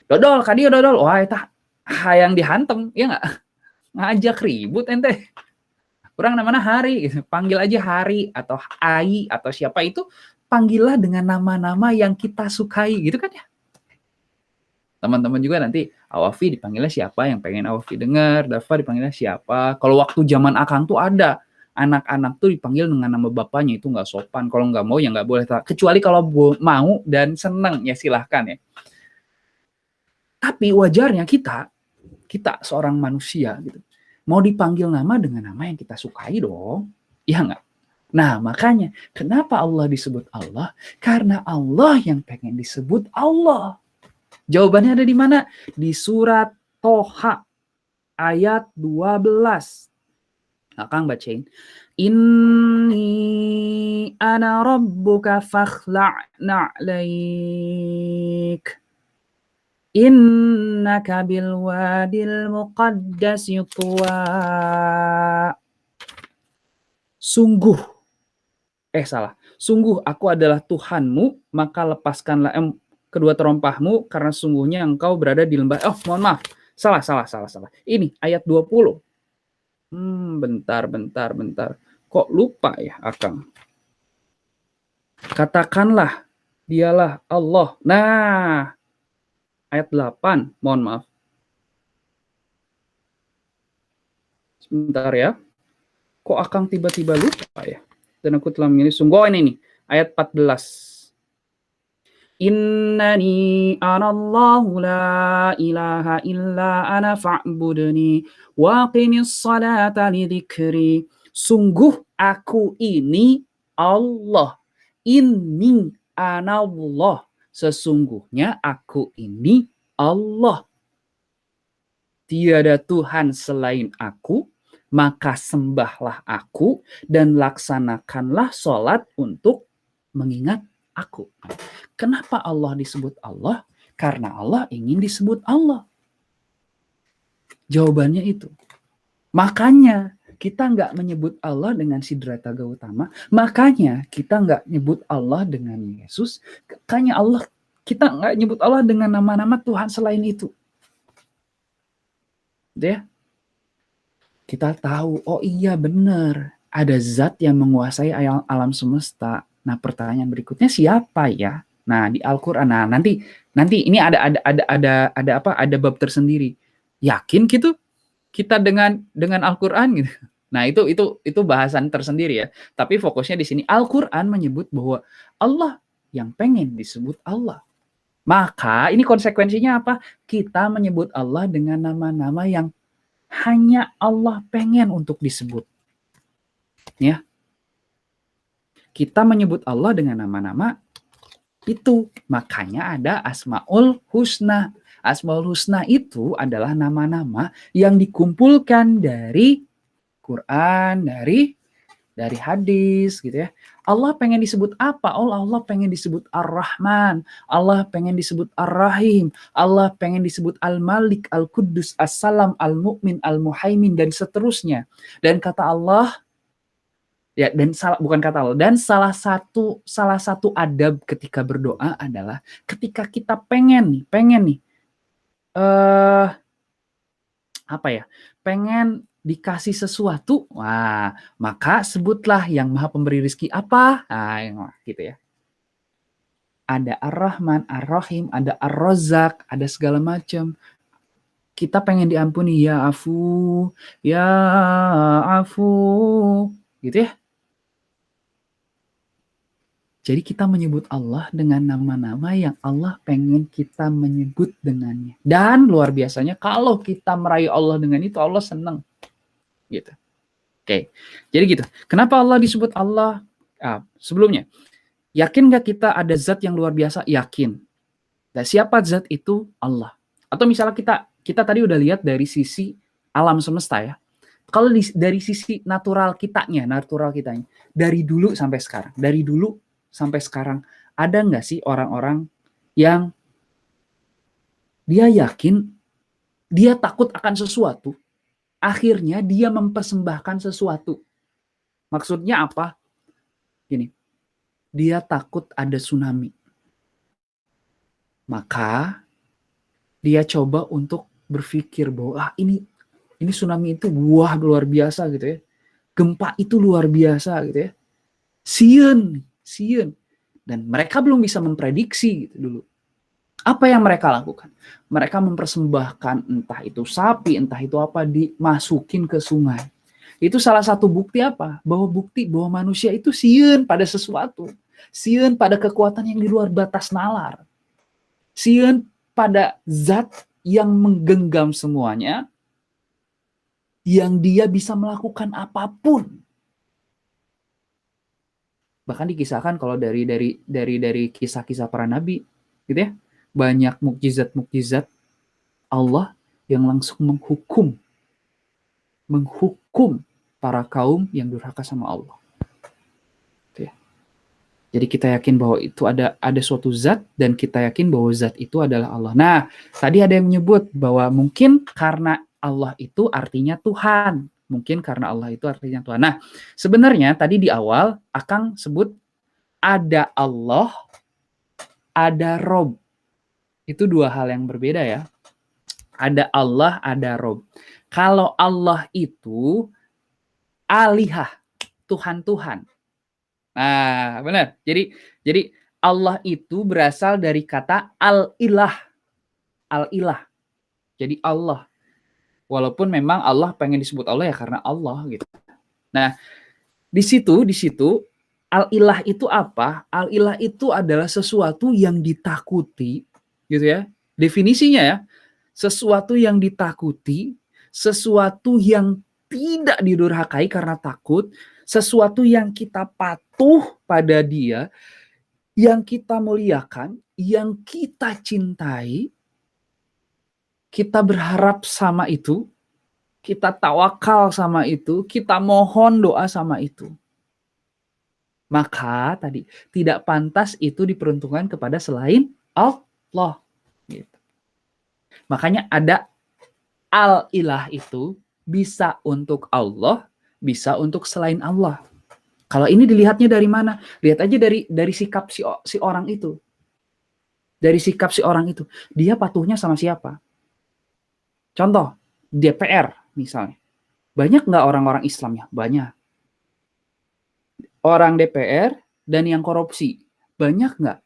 Dodol, kadio Dodol. Wah, itu hayang dihantem, ya nggak? Ngajak ribut ente. Kurang namanya Hari, panggil aja Hari atau Ai atau siapa itu, panggillah dengan nama-nama yang kita sukai gitu kan ya. Teman-teman juga nanti Awafi dipanggilnya siapa yang pengen Awafi dengar, Dava dipanggilnya siapa. Kalau waktu zaman Akang tuh ada anak-anak tuh dipanggil dengan nama bapaknya, itu nggak sopan. Kalau nggak mau ya nggak boleh. Kecuali kalau mau dan senang ya silahkan ya. Tapi wajarnya kita seorang manusia gitu, mau dipanggil nama dengan nama yang kita sukai dong, ya nggak? Nah makanya kenapa Allah disebut Allah? Karena Allah yang pengen disebut Allah. Jawabannya ada di mana? Di surat Toha ayat 12. Akang bacain. Inni ana rabbuka fakhla'na 'alaik. Innaka bil wadil muqaddas tuwa. Sungguh aku adalah Tuhanmu, maka lepaskanlah kedua terompahmu karena sungguhnya engkau berada di lembah. Oh, mohon maaf. Salah. Ini ayat 20. Bentar. Kok lupa ya, Akang? Katakanlah, dialah Allah. Nah, ayat 8, mohon maaf. Sebentar ya. Kok Akang tiba-tiba lupa ya? Dan aku telah memilih sungguh ini nih, ayat 14. Innani anallahu la ilaha illa ana fa'budni wa qimis salata lidzikri. Sungguh aku ini Allah. Inni anallah. Sesungguhnya aku ini Allah. Tiada Tuhan selain aku, maka sembahlah aku dan laksanakanlah sholat untuk mengingat aku. Kenapa Allah disebut Allah? Karena Allah ingin disebut Allah. Jawabannya itu. Makanya kita nggak menyebut Allah dengan Sidrata Gautama. Makanya kita nggak nyebut Allah dengan Yesus. Makanya kita nggak nyebut Allah dengan nama-nama Tuhan selain itu. Ya, kita tahu, oh iya benar, ada zat yang menguasai alam semesta. Nah, pertanyaan berikutnya siapa ya? Nah, di Al-Qur'an. Nah, nanti ini ada bab tersendiri. Yakin gitu kita dengan Al-Qur'an gitu. Nah, itu bahasan tersendiri ya. Tapi fokusnya di sini Al-Qur'an menyebut bahwa Allah yang pengen disebut Allah. Maka ini konsekuensinya apa? Kita menyebut Allah dengan nama-nama yang hanya Allah pengen untuk disebut. Ya. Kita menyebut Allah dengan nama-nama itu. Makanya ada Asmaul Husna. Asmaul Husna itu adalah nama-nama yang dikumpulkan dari Quran, dari hadis gitu ya. Allah pengen disebut apa? Allah pengen disebut Ar-Rahman, Allah pengen disebut Ar-Rahim, Allah pengen disebut Al-Malik, Al-Quddus, As-Salam, Al-Mu'min, Al-Muhaimin, dan seterusnya. Dan kata Allah, ya, dan bukan kata Allah, dan salah satu adab ketika berdoa adalah ketika kita pengen nih apa ya, pengen dikasih sesuatu, wah, maka sebutlah yang Maha Pemberi rezeki apa, nah, gitu ya. Ada Ar-Rahman, Ar-Rahim, ada Ar-Razzaq, ada segala macam. Kita pengen diampuni, ya afu, ya afu, gitu ya. Jadi kita menyebut Allah dengan nama-nama yang Allah pengen kita menyebut dengannya. Dan luar biasanya kalau kita merayu Allah dengan itu, Allah senang. Gitu. Oke, jadi gitu. Kenapa Allah disebut Allah? Sebelumnya, yakin gak kita ada zat yang luar biasa? Yakin. Dan siapa zat itu? Allah. Atau misalnya kita tadi udah lihat dari sisi alam semesta ya. Kalau dari sisi natural kitanya, dari dulu sampai sekarang, ada nggak sih orang-orang yang dia yakin, dia takut akan sesuatu, akhirnya dia mempersembahkan sesuatu. Maksudnya apa? Gini, dia takut ada tsunami. Maka dia coba untuk berpikir bahwa ini tsunami itu wah luar biasa gitu ya. Gempa itu luar biasa gitu ya. Sieun. Dan mereka belum bisa memprediksi gitu dulu. Apa yang mereka lakukan? Mereka mempersembahkan entah itu sapi, entah itu apa, dimasukin ke sungai. Itu salah satu bukti apa? Bahwa manusia itu sieun pada sesuatu. Sieun pada kekuatan yang di luar batas nalar. Sieun pada zat yang menggenggam semuanya, yang dia bisa melakukan apapun. Bahkan dikisahkan kalau dari kisah-kisah para nabi, gitu ya, banyak mukjizat Allah yang langsung menghukum para kaum yang durhaka sama Allah. Gitu ya. Jadi kita yakin bahwa itu ada suatu zat, dan kita yakin bahwa zat itu adalah Allah. Nah, tadi ada yang menyebut bahwa mungkin karena Allah itu artinya Tuhan. Mungkin karena Allah itu artinya Tuhan. Nah, sebenarnya tadi di awal Akang sebut ada Allah, ada Rob. Itu dua hal yang berbeda ya. Ada Allah, ada Rob. Kalau Allah itu alihah, Tuhan-Tuhan. Nah, benar. Jadi Allah itu berasal dari kata al-ilah. Al-ilah. Jadi Allah. Walaupun memang Allah pengen disebut Allah ya karena Allah gitu. Nah, di situ al-ilah itu apa? Al-ilah itu adalah sesuatu yang ditakuti, gitu ya. Definisinya ya, sesuatu yang ditakuti, sesuatu yang tidak didurhakai karena takut, sesuatu yang kita patuh pada dia, yang kita muliakan, yang kita cintai, kita berharap sama itu, kita tawakal sama itu, kita mohon doa sama itu. Maka tadi tidak pantas itu diperuntukkan kepada selain Allah. Gitu. Makanya ada al-ilah itu bisa untuk Allah, bisa untuk selain Allah. Kalau ini dilihatnya dari mana? Lihat aja dari sikap si orang itu. Dari sikap si orang itu. Dia patuhnya sama siapa? Contoh, DPR misalnya. Banyak nggak orang-orang Islamnya? Banyak. Orang DPR dan yang korupsi. Banyak nggak?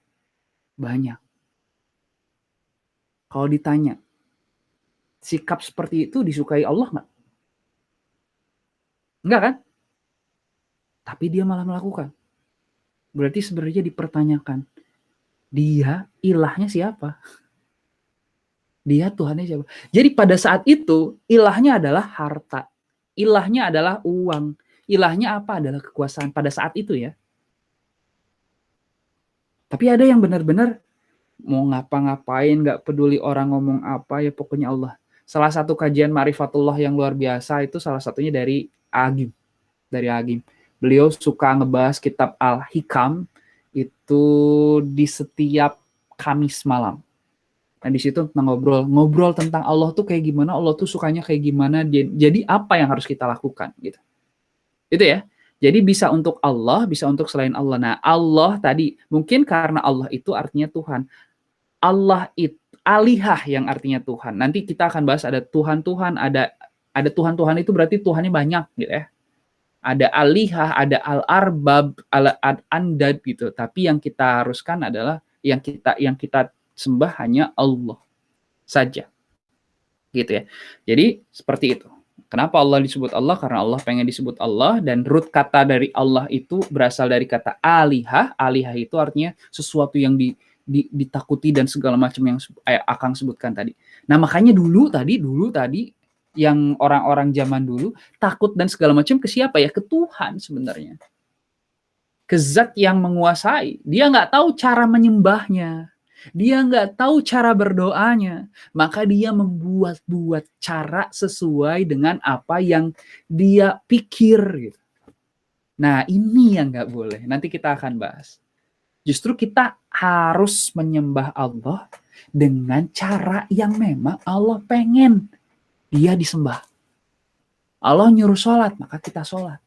Banyak. Kalau ditanya, sikap seperti itu disukai Allah nggak? Enggak kan? Tapi dia malah melakukan. Berarti sebenarnya dipertanyakan. Dia ilahnya siapa? Dia Tuhannya siapa? Jadi pada saat itu ilahnya adalah harta, ilahnya adalah uang, ilahnya apa? Adalah kekuasaan pada saat itu ya. Tapi ada yang benar-benar mau ngapa-ngapain, nggak peduli orang ngomong apa, ya pokoknya Allah. Salah satu kajian Ma'rifatullah yang luar biasa itu salah satunya dari Agim. Dari Agim. Beliau suka ngebahas kitab Al-Hikam itu di setiap Kamis malam. Nah di situ tentang ngobrol tentang Allah tuh kayak gimana, Allah tuh sukanya kayak gimana, jadi apa yang harus kita lakukan gitu. Itu ya. Jadi bisa untuk Allah, bisa untuk selain Allah. Nah Allah tadi mungkin karena Allah itu artinya Tuhan. Allah itu alihah yang artinya Tuhan. Nanti kita akan bahas ada Tuhan-Tuhan, ada Tuhan-Tuhan itu berarti Tuhannya banyak gitu ya. Ada alihah, ada al-arbab, al-andad gitu. Tapi yang kita haruskan adalah yang kita sembah hanya Allah saja. Gitu ya. Jadi seperti itu. Kenapa Allah disebut Allah? Karena Allah pengen disebut Allah, dan root kata dari Allah itu berasal dari kata alihah. Alihah itu artinya sesuatu yang ditakuti dan segala macam yang Akang sebutkan tadi. Nah makanya dulu tadi yang orang-orang zaman dulu takut dan segala macam ke siapa ya? Ke Tuhan sebenarnya. Ke zat yang menguasai. Dia nggak tahu cara menyembahnya. Dia nggak tahu cara berdoanya. Maka dia membuat-buat cara sesuai dengan apa yang dia pikir. Gitu. Nah ini yang nggak boleh. Nanti kita akan bahas. Justru kita harus menyembah Allah dengan cara yang memang Allah pengen dia disembah. Allah nyuruh sholat, maka kita sholat.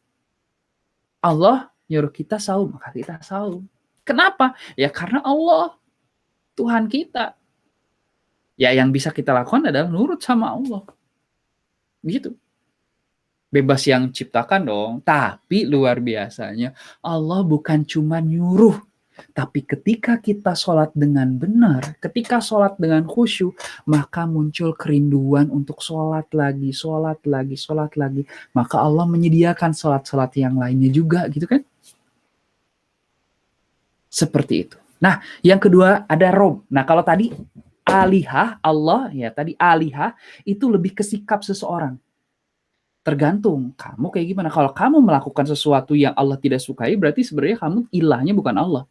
Allah nyuruh kita saum, maka kita saum. Kenapa? Ya karena Allah Tuhan kita. Ya yang bisa kita lakukan adalah nurut sama Allah. Gitu. Bebas yang ciptakan dong. Tapi luar biasanya Allah bukan cuma nyuruh. Tapi ketika kita sholat dengan benar, ketika sholat dengan khusyuk, maka muncul kerinduan untuk sholat lagi, sholat lagi, sholat lagi. Maka Allah menyediakan sholat-sholat yang lainnya juga gitu kan. Seperti itu. Nah, yang kedua ada Rob. Nah, kalau tadi alihah, Allah, ya tadi alihah, itu lebih ke sikap seseorang. Tergantung kamu kayak gimana. Kalau kamu melakukan sesuatu yang Allah tidak sukai, berarti sebenarnya kamu ilahnya bukan Allah.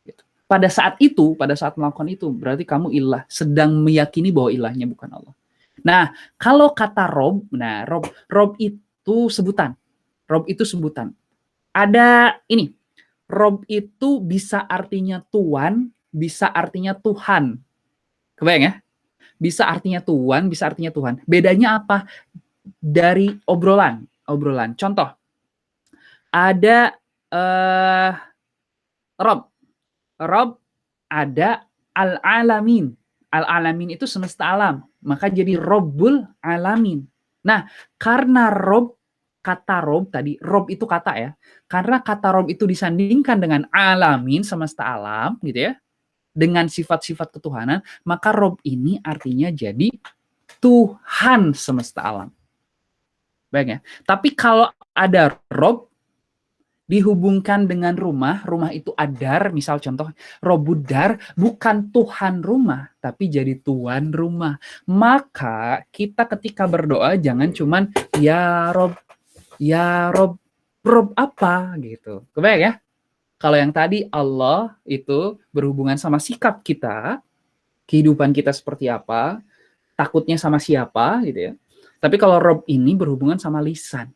Gitu. Pada saat melakukan itu, berarti kamu ilah, sedang meyakini bahwa ilahnya bukan Allah. Nah, kalau kata Rob, nah Rob itu sebutan. Rob itu sebutan. Ada ini, Rob itu bisa artinya tuan, bisa artinya Tuhan. Kebayang ya? Bisa artinya tuan, bisa artinya Tuhan. Bedanya apa? Dari obrolan. Contoh, ada Rob ada al-alamin. Al-alamin itu semesta alam. Maka jadi Robbul alamin. Nah, karena kata Rob tadi, Rob itu kata ya. Karena kata Rob itu disandingkan dengan alamin, semesta alam gitu ya. Dengan sifat-sifat ketuhanan, maka Rob ini artinya jadi Tuhan semesta alam. Baik ya. Tapi kalau ada Rob dihubungkan dengan rumah itu adar, misal contoh Robudar, bukan Tuhan rumah, tapi jadi tuan rumah. Maka kita ketika berdoa jangan cuman ya Rob, Rob apa gitu. Kebayang ya? Kalau yang tadi Allah itu berhubungan sama sikap kita, kehidupan kita seperti apa, takutnya sama siapa gitu ya. Tapi kalau Rob ini berhubungan sama lisan.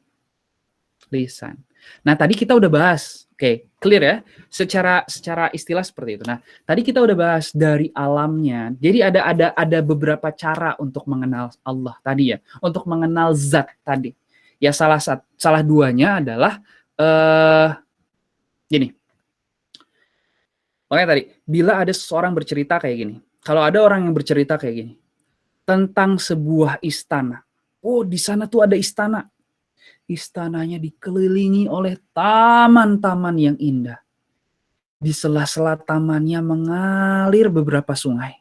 Nah, tadi kita udah bahas. Oke, clear ya? Secara istilah seperti itu. Nah, tadi kita udah bahas dari alamnya. Jadi ada beberapa cara untuk mengenal Allah tadi ya, untuk mengenal zat tadi. Ya salah duanya adalah gini. Makanya tadi, bila ada seseorang bercerita kayak gini. Kalau ada orang yang bercerita kayak gini tentang sebuah istana. Oh, di sana tuh ada istana. Istananya dikelilingi oleh taman-taman yang indah. Di sela-sela tamannya mengalir beberapa sungai.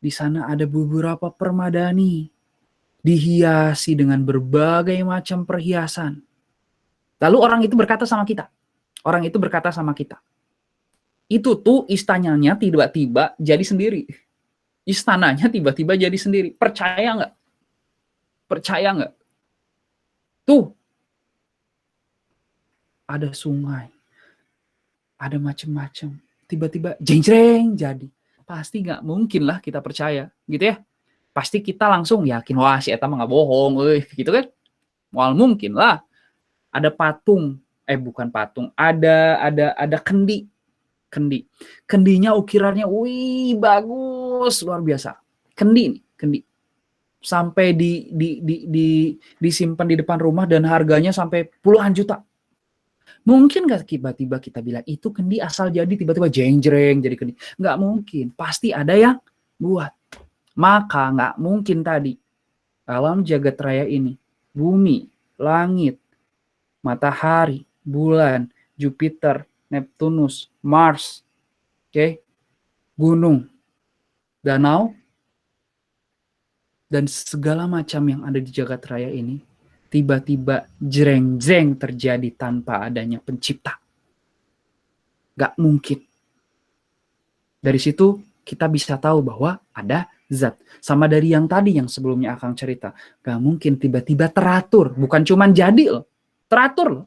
Di sana ada beberapa permadani, dihiasi dengan berbagai macam perhiasan. Lalu orang itu berkata sama kita. Itu tuh istananya tiba-tiba jadi sendiri. Istananya tiba-tiba jadi sendiri. Percaya nggak? Percaya nggak? Tuh, ada sungai, ada macam-macam. Tiba-tiba jeng-jreng jadi. Pasti nggak mungkin lah kita percaya, gitu ya. Pasti kita langsung yakin, wah si Eta mah nggak bohong, gitu kan. Wal mungkin lah. Ada patung, bukan patung, ada kendi. Kendinya ukirannya, wih bagus, luar biasa. Kendi nih, kendi. Sampai disimpan di depan rumah dan harganya sampai puluhan juta. Mungkin nggak tiba-tiba kita bilang itu kendi asal jadi tiba-tiba jeng-jreng jadi kendi? Nggak mungkin. Pasti ada yang buat. Maka nggak mungkin tadi alam jagat raya ini, bumi, langit, matahari, bulan, Jupiter, Neptunus, Mars, gunung, danau, dan segala macam yang ada di jagat raya ini tiba-tiba jreng-jreng terjadi tanpa adanya pencipta. Gak mungkin. Dari situ kita bisa tahu bahwa ada zat. Sama dari yang tadi yang sebelumnya Akang cerita. Gak mungkin tiba-tiba teratur. Bukan cuma jadi loh. Teratur loh.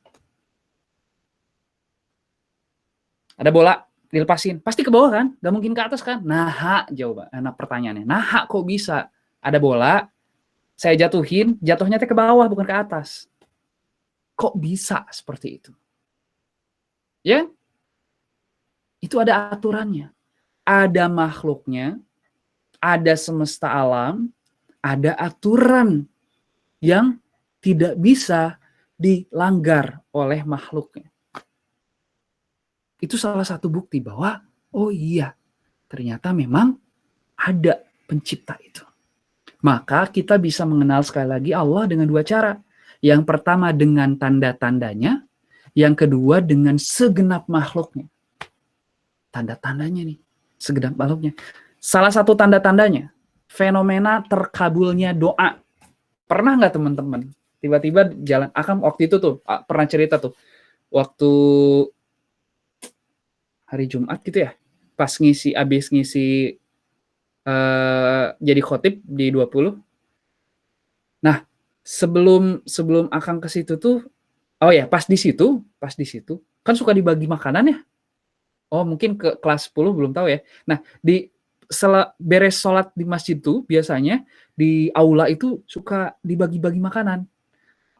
Ada bola, dilepasin. Pasti ke bawah kan? Gak mungkin ke atas kan? Nah, jawaban anak pertanyaannya. Nah, kok bisa? Ada bola, saya jatuhin, jatuhnya ke bawah bukan ke atas. Kok bisa seperti itu? Ya, itu ada aturannya. Ada makhluknya, ada semesta alam, ada aturan yang tidak bisa dilanggar oleh makhluknya. Itu salah satu bukti bahwa, oh iya, ternyata memang ada pencipta itu. Maka kita bisa mengenal sekali lagi Allah dengan dua cara. Yang pertama dengan tanda-tandanya, yang kedua dengan segenap makhluknya. Tanda-tandanya nih, segenap makhluknya. Salah satu tanda-tandanya, fenomena terkabulnya doa. Pernah nggak teman-teman? Tiba-tiba jalan, Akang waktu itu tuh, pernah cerita tuh, waktu hari Jumat gitu ya, pas abis ngisi jadi khotib di 20. Nah, sebelum Akang ke situ tuh, oh ya, pas di situ kan suka dibagi makanan ya. Oh, mungkin ke kelas 10 belum tahu ya. Nah, beres sholat di masjid tuh biasanya di aula itu suka dibagi-bagi makanan.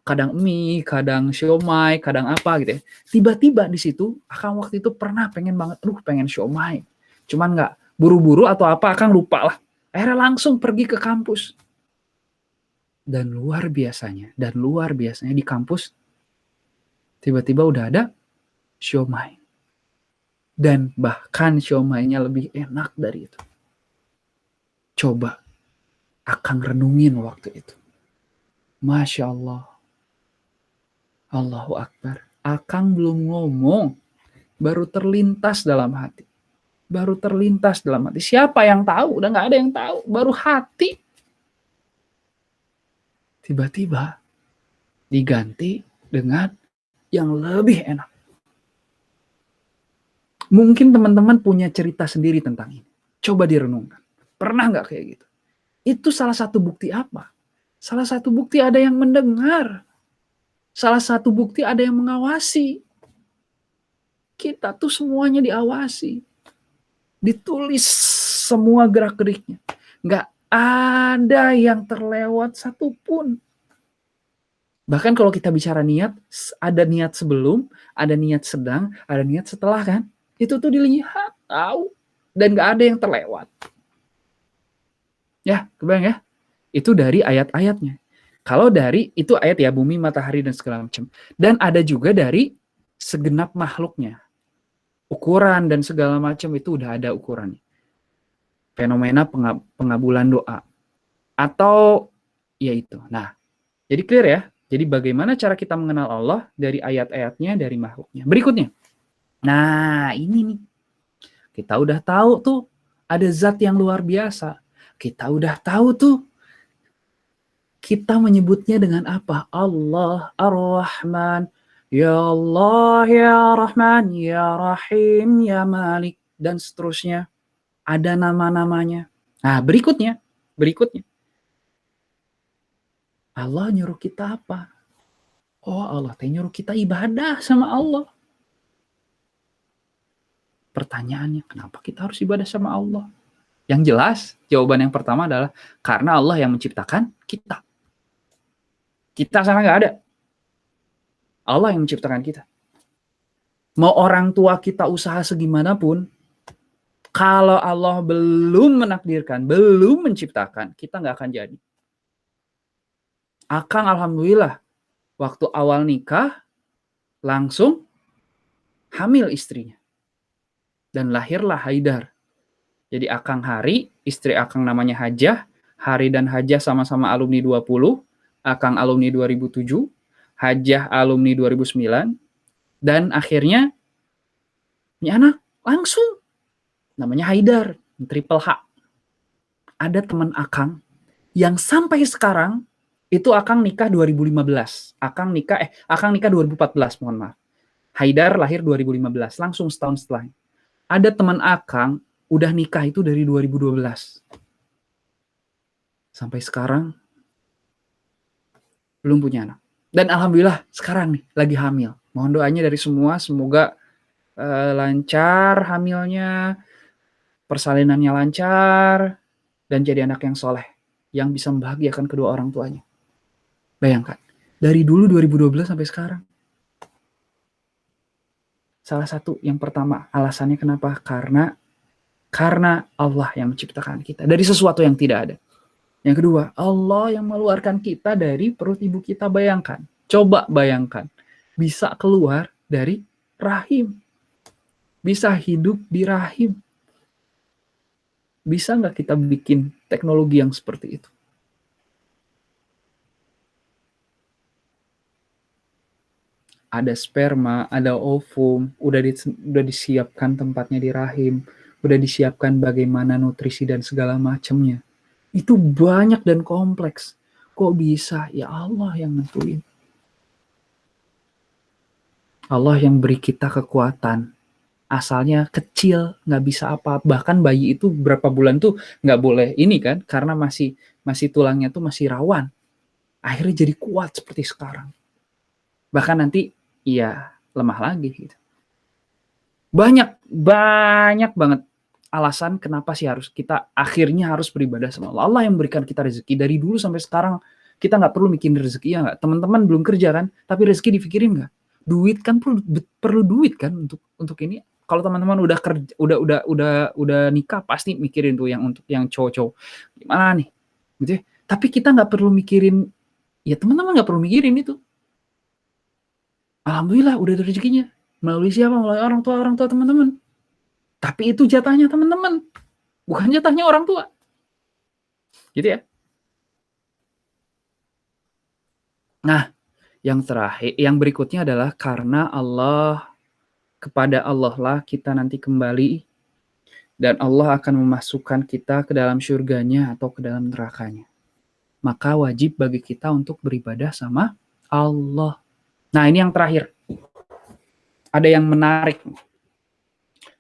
Kadang mie, kadang siomay, kadang apa gitu ya. Tiba-tiba di situ, Akang waktu itu pernah pengen banget, pengen siomay. Cuman nggak buru-buru atau apa, Akang lupa lah. Akhirnya langsung pergi ke kampus. Dan luar biasanya di kampus tiba-tiba udah ada siomay. Dan bahkan siomaynya lebih enak dari itu. Coba Akang renungin waktu itu. Masya Allah. Allahu Akbar. Akang belum ngomong. Baru terlintas dalam hati. Siapa yang tahu? Udah gak ada yang tahu. Baru hati. Tiba-tiba diganti dengan yang lebih enak. Mungkin teman-teman punya cerita sendiri tentang ini. Coba direnungkan. Pernah nggak kayak gitu? Itu salah satu bukti apa? Salah satu bukti ada yang mendengar. Salah satu bukti ada yang mengawasi. Kita tuh semuanya diawasi. Ditulis semua gerak-geriknya. Nggak ada yang terlewat satupun. Bahkan kalau kita bicara niat, ada niat sebelum, ada niat sedang, ada niat setelah kan? Itu tuh dilihat, tahu, dan nggak ada yang terlewat. Ya, kebayang ya? Itu dari ayat-ayatnya. Kalau dari, itu ayat ya, bumi, matahari, dan segala macam. Dan ada juga dari segenap makhluknya. Ukuran dan segala macam itu udah ada ukurannya. Fenomena pengabulan doa. Atau, ya itu. Nah, jadi clear ya? Jadi bagaimana cara kita mengenal Allah dari ayat-ayatnya, dari makhluknya. Berikutnya. Nah, ini nih. Kita udah tahu tuh ada zat yang luar biasa. Kita udah tahu tuh kita menyebutnya dengan apa? Allah, Ar-Rahman, Ya Allah, ya Rahman, ya Rahim, ya Malik, dan seterusnya. Ada nama-namanya. Nah, berikutnya. Allah nyuruh kita apa? Oh, Allah teh nyuruh kita ibadah sama Allah. Pertanyaannya, kenapa kita harus ibadah sama Allah? Yang jelas, jawaban yang pertama adalah karena Allah yang menciptakan kita. Kita sana nggak ada. Allah yang menciptakan kita. Mau orang tua kita usaha segimanapun, kalau Allah belum menakdirkan, belum menciptakan, kita nggak akan jadi. Akang alhamdulillah, waktu awal nikah, langsung hamil istrinya. Dan lahirlah Haidar. Jadi Akang Hari, istri Akang namanya Hajah, Hari dan Hajah sama-sama alumni 20, Akang alumni 2007, Hajah alumni 2009, dan akhirnya ini anak langsung namanya Haidar, triple H. Ada teman Akang yang sampai sekarang itu Akang nikah 2015. Akang nikah 2014, mohon maaf. Haidar lahir 2015, langsung setahun setelahnya. Ada teman Akang udah nikah itu dari 2012. Sampai sekarang belum punya anak. Dan alhamdulillah sekarang nih lagi hamil. Mohon doanya dari semua, semoga lancar hamilnya, persalinannya lancar, dan jadi anak yang soleh, yang bisa membahagiakan kedua orang tuanya. Bayangkan, dari dulu 2012 sampai sekarang. Salah satu yang pertama alasannya kenapa? Karena Allah yang menciptakan kita dari sesuatu yang tidak ada. Yang kedua, Allah yang mengeluarkan kita dari perut ibu kita. Bayangkan, coba bayangkan, bisa keluar dari rahim, bisa hidup di rahim. Bisa nggak kita bikin teknologi yang seperti itu? Ada sperma, ada ovum, udah disiapkan tempatnya di rahim, udah disiapkan bagaimana nutrisi dan segala macamnya. Itu banyak dan kompleks. Kok bisa? Ya Allah yang nentuin. Allah yang beri kita kekuatan. Asalnya kecil, nggak bisa apa. Bahkan bayi itu berapa bulan tuh nggak boleh ini kan, karena masih tulangnya tuh masih rawan. Akhirnya jadi kuat seperti sekarang. Bahkan nanti ya lemah lagi gitu. Banyak banget alasan kenapa sih kita akhirnya harus beribadah sama Allah. Allah yang memberikan kita rezeki dari dulu sampai sekarang. Kita nggak perlu mikirin rezeki ya nggak. Teman-teman belum kerja kan, tapi rezeki dipikirin nggak? Duit kan perlu duit kan untuk ini. Kalau teman-teman udah kerja, udah nikah pasti mikirin tuh yang cowok-cowok gimana nih, gitu ya. Tapi kita nggak perlu mikirin, ya teman-teman nggak perlu mikirin itu. Alhamdulillah udah ada rezekinya. Melalui siapa? Melalui orang tua teman-teman. Tapi itu jatahnya teman-teman, bukan jatahnya orang tua. Gitu ya. Nah, yang terakhir, yang berikutnya adalah karena kepada Allah lah kita nanti kembali dan Allah akan memasukkan kita ke dalam surganya atau ke dalam nerakanya. Maka wajib bagi kita untuk beribadah sama Allah. Nah, ini yang terakhir. Ada yang menarik.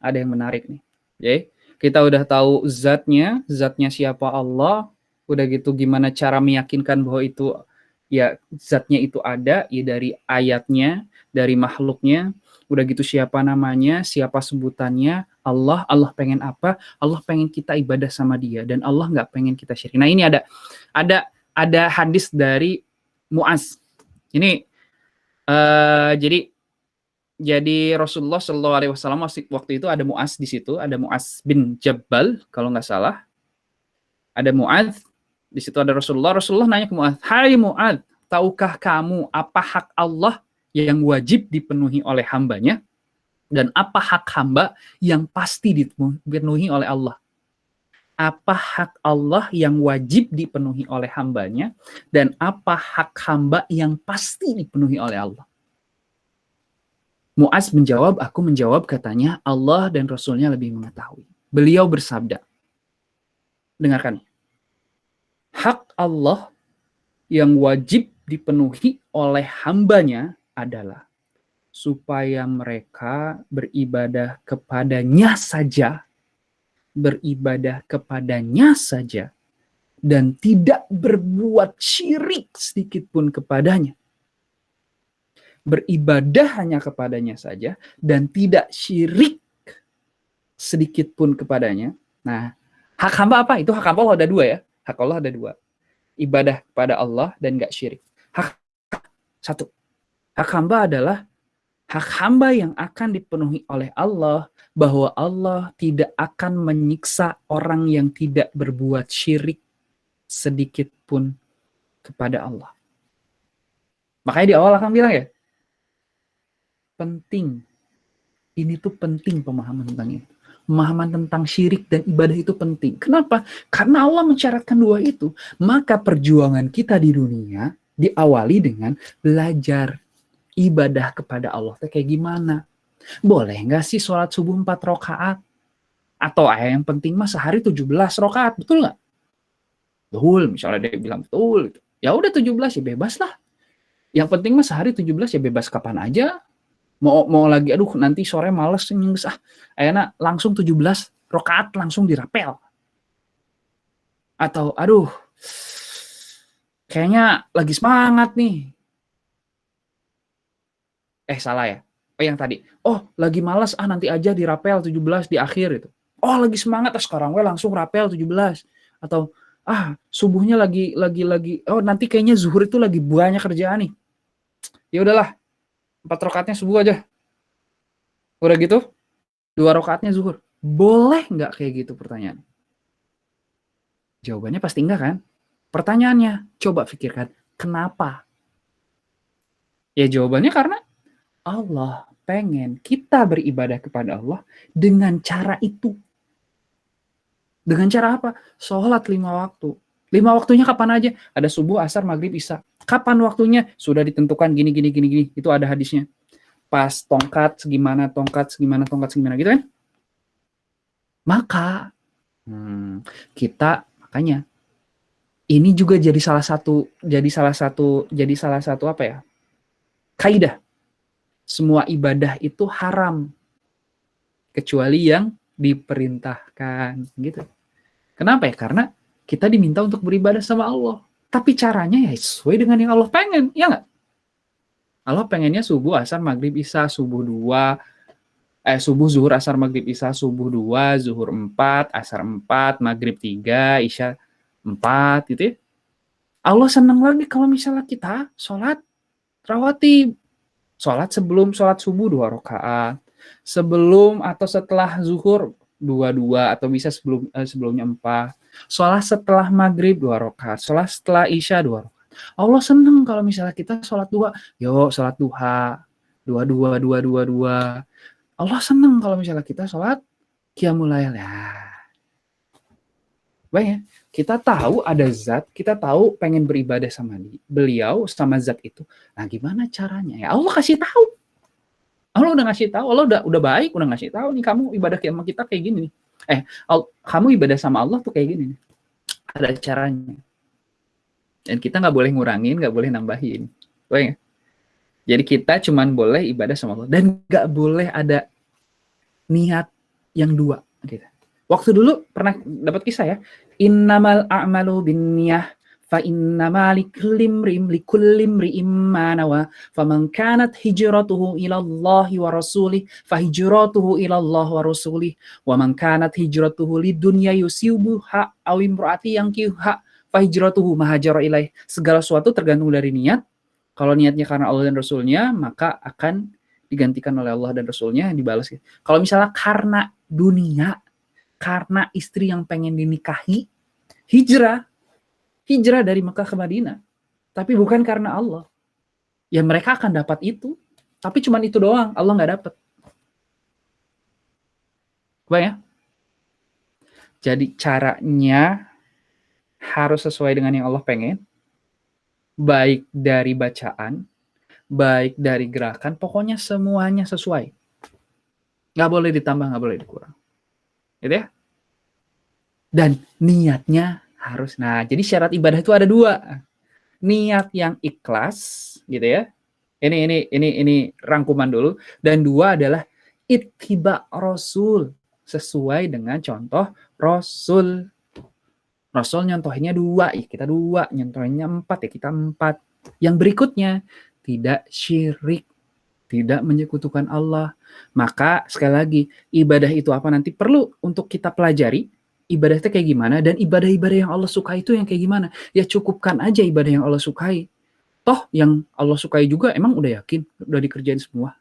Ada yang menarik nih. Oke, kita udah tahu zatnya siapa Allah, udah gitu gimana cara meyakinkan bahwa itu ya zatnya itu ada ya dari ayatnya, dari makhluknya, udah gitu siapa namanya, siapa sebutannya, Allah pengen apa? Allah pengen kita ibadah sama dia dan Allah nggak pengen kita syirik. Nah, ini ada hadis dari Muaz. Ini jadi Rasulullah Shallallahu Alaihi Wasallam waktu itu ada Muaz di situ, ada Muaz bin Jabal kalau nggak salah, ada Muaz di situ ada Rasulullah. Rasulullah nanya ke Muaz, Hai Muaz, tahukah kamu apa hak Allah yang wajib dipenuhi oleh hambanya dan apa hak hamba yang pasti dipenuhi oleh Allah? Apa hak Allah yang wajib dipenuhi oleh hambanya dan apa hak hamba yang pasti dipenuhi oleh Allah? Muaz menjawab, aku menjawab katanya, Allah dan Rasulnya lebih mengetahui. Beliau bersabda, dengarkan, hak Allah yang wajib dipenuhi oleh hambanya adalah supaya mereka beribadah kepadanya saja, dan tidak berbuat syirik sedikit pun kepadanya. Beribadah hanya kepadanya saja dan tidak syirik sedikit pun kepadanya. Nah, hak hamba apa? Itu hak hamba Allah ada dua ya. Hak Allah ada dua. Ibadah kepada Allah dan gak syirik. Hak satu. Hak hamba adalah hak hamba yang akan dipenuhi oleh Allah, bahwa Allah tidak akan menyiksa orang yang tidak berbuat syirik sedikit pun kepada Allah. Makanya di awal akan bilang ya, penting. Ini tuh penting pemahaman tentang itu. Pemahaman tentang syirik dan ibadah itu penting. Kenapa? Karena Allah mensyaratkan dua itu. Maka perjuangan kita di dunia diawali dengan belajar ibadah kepada Allah. Kayak gimana? Boleh nggak sih sholat subuh 4 rakaat? Atau yang penting mah sehari 17 rakaat. Betul nggak? Betul. Misalnya dia bilang betul. Ya udah 17 ya bebas lah. Yang penting mah sehari 17 ya bebas kapan aja. Mau lagi, aduh nanti sore males nyengges, akhirnya langsung 17 rakaat langsung dirapel. Atau aduh kayaknya lagi semangat nih. Salah ya. Yang tadi. Oh, lagi males, nanti aja dirapel 17 di akhir itu. Oh, lagi semangat, sekarang gue langsung rapel 17. Atau subuhnya lagi oh nanti kayaknya zuhur itu lagi banyak kerjaan nih. Ya udahlah, 4 rakaatnya subuh aja. Udah gitu, 2 rakaatnya zuhur. Boleh nggak kayak gitu pertanyaan? Jawabannya pasti enggak kan? Pertanyaannya, coba pikirkan, kenapa? Ya jawabannya karena Allah pengen kita beribadah kepada Allah dengan cara itu. Dengan cara apa? Sholat 5 waktu. 5 waktunya kapan aja? Ada subuh, asar, maghrib, isya. Kapan waktunya? Sudah ditentukan gini. Itu ada hadisnya. Pas tongkat segimana gitu kan? Maka kita makanya ini juga jadi salah satu apa ya? Kaidah. Semua ibadah itu haram kecuali yang diperintahkan gitu. Kenapa ya? Karena kita diminta untuk beribadah sama Allah. Tapi caranya ya sesuai dengan yang Allah pengen, ya nggak? Allah pengennya subuh, asar, maghrib, isya, subuh 2, subuh, zuhur, asar, maghrib, isya, subuh 2, zuhur 4, asar 4, maghrib 3, isya 4 gitu ya. Allah senang lagi kalau misalnya kita sholat rawatib. Sholat sebelum sholat subuh 2 rakaat. Sebelum atau setelah zuhur 2 atau bisa sebelumnya 4. Sholat setelah maghrib 2 rakaat. Sholat setelah isya 2 rakaat. Allah senang kalau misalnya kita sholat 2. Yuk sholat duha. 2. Allah senang kalau misalnya kita sholat qiyamul lail. Baik ya, kita tahu ada zat, kita tahu pengen beribadah sama beliau, sama zat itu. Nah gimana caranya? Ya Allah kasih tahu. Allah udah ngasih tahu, Allah udah baik, udah ngasih tahu nih kamu ibadah sama kita kayak gini nih. Kamu ibadah sama Allah tuh kayak gini nih. Ada caranya. Dan kita nggak boleh ngurangin, nggak boleh nambahin. Baik ya? Jadi kita cuman boleh ibadah sama Allah dan nggak boleh ada niat yang dua. Gitu. Waktu dulu pernah dapat kisah ya. Innamal a'malu binniyah fa innama likulli imri'in ma nawa faman kanat hijratuhu ila Allah wa rasulih fa hijratuhu ila Allah wa rasulih wa man kanat hijratuhu lidunya yusibuha aw imraati yankiha fa hijratuhu ma hajara ilaih. Segala sesuatu tergantung dari niat. Kalau niatnya karena Allah dan Rasulnya, maka akan digantikan oleh Allah dan Rasulnya, dibalas. Kalau misalnya karena dunia, karena istri yang pengen dinikahi, hijrah dari Mekah ke Madinah, tapi bukan karena Allah. Ya mereka akan dapat itu, tapi cuma itu doang, Allah nggak dapat. Baik ya? Jadi caranya harus sesuai dengan yang Allah pengen, baik dari bacaan, baik dari gerakan, pokoknya semuanya sesuai. Nggak boleh ditambah, nggak boleh dikurang. Gitu ya? Dan niatnya harus, jadi syarat ibadah itu ada 2. Niat yang ikhlas, gitu ya. Ini rangkuman dulu. Dan 2 adalah ittiba Rasul, sesuai dengan contoh Rasul. Rasul nyontohinnya 2, ya kita 2, nyontohinnya 4, ya kita 4. Yang berikutnya, tidak syirik, tidak menyekutukan Allah. Maka sekali lagi, ibadah itu apa nanti perlu untuk kita pelajari, ibadah itu kayak gimana, dan ibadah-ibadah yang Allah sukai itu yang kayak gimana. Ya cukupkan aja ibadah yang Allah sukai. Toh yang Allah sukai juga emang udah yakin, udah dikerjain semua?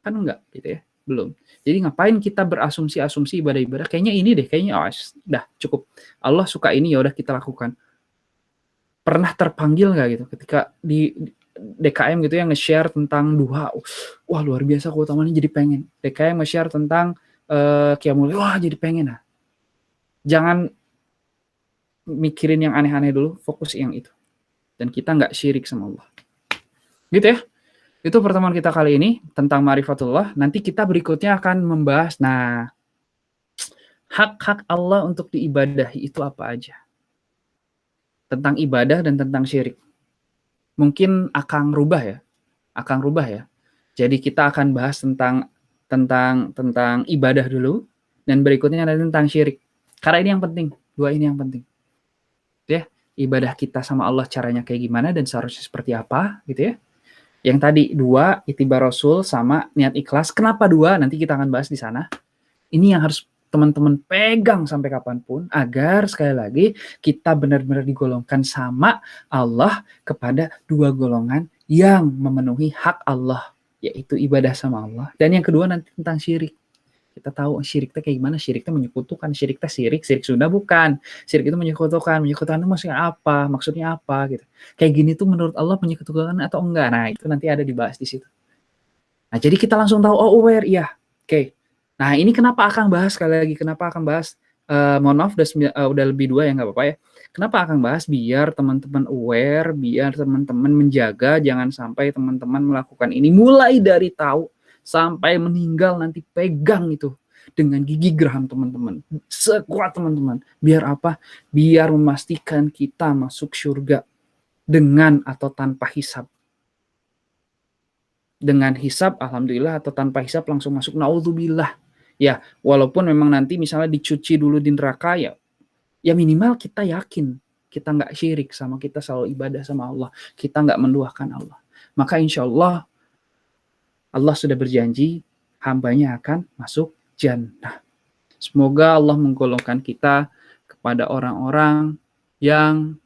Kan enggak gitu ya, belum. Jadi ngapain kita berasumsi-asumsi ibadah-ibadah, kayaknya ini deh, kayaknya dah cukup. Allah suka ini, ya udah kita lakukan. Pernah terpanggil nggak gitu ketika di DKM gitu yang nge-share tentang duha, wah luar biasa keutamaannya, jadi pengen. DKM nge-share tentang Qiyamul Lail, wah jadi pengen. Nah, jangan mikirin yang aneh-aneh dulu, fokus yang itu. Dan kita nggak syirik sama Allah. Gitu ya. Itu pertemuan kita kali ini tentang ma'rifatullah. Nanti kita berikutnya akan membahas, nah, hak-hak Allah untuk diibadahi itu apa aja. Tentang ibadah dan tentang syirik. Mungkin akan rubah ya. Jadi kita akan bahas tentang ibadah dulu, dan berikutnya ada tentang syirik. Karena ini yang penting, 2 ini yang penting. Ya, ibadah kita sama Allah caranya kayak gimana dan seharusnya seperti apa gitu ya. Yang tadi 2, ittiba Rasul sama niat ikhlas. Kenapa 2? Nanti kita akan bahas di sana. Ini yang harus teman-teman pegang sampai kapanpun, agar sekali lagi kita benar-benar digolongkan sama Allah kepada 2 golongan yang memenuhi hak Allah, yaitu ibadah sama Allah. Dan yang kedua nanti tentang syirik. Kita tahu syirik itu kayak gimana, syirik itu menyekutukan, syirik Sunda bukan. Syirik itu menyekutukan itu maksudnya apa gitu. Kayak gini tuh menurut Allah menyekutukan atau enggak? Nah, itu nanti ada dibahas di situ. Nah, jadi kita langsung tahu, oh aware, iya. Oke. Nah, ini kenapa akan bahas sekali lagi, kenapa akan bahas, mohon maaf udah lebih 2 ya, nggak apa-apa ya. Kenapa akan bahas? Biar teman-teman aware, biar teman-teman menjaga, jangan sampai teman-teman melakukan ini mulai dari tahu sampai meninggal nanti pegang itu dengan gigi geram teman-teman, sekuat teman-teman. Biar apa? Biar memastikan kita masuk surga dengan atau tanpa hisab. Dengan hisab alhamdulillah, atau tanpa hisab langsung masuk naudzubillah. Ya, walaupun memang nanti misalnya dicuci dulu di neraka, ya minimal kita yakin kita nggak syirik sama, kita selalu ibadah sama Allah, kita nggak menduakan Allah. Maka insya Allah Allah sudah berjanji hambanya akan masuk jannah. Semoga Allah menggolongkan kita kepada orang-orang yang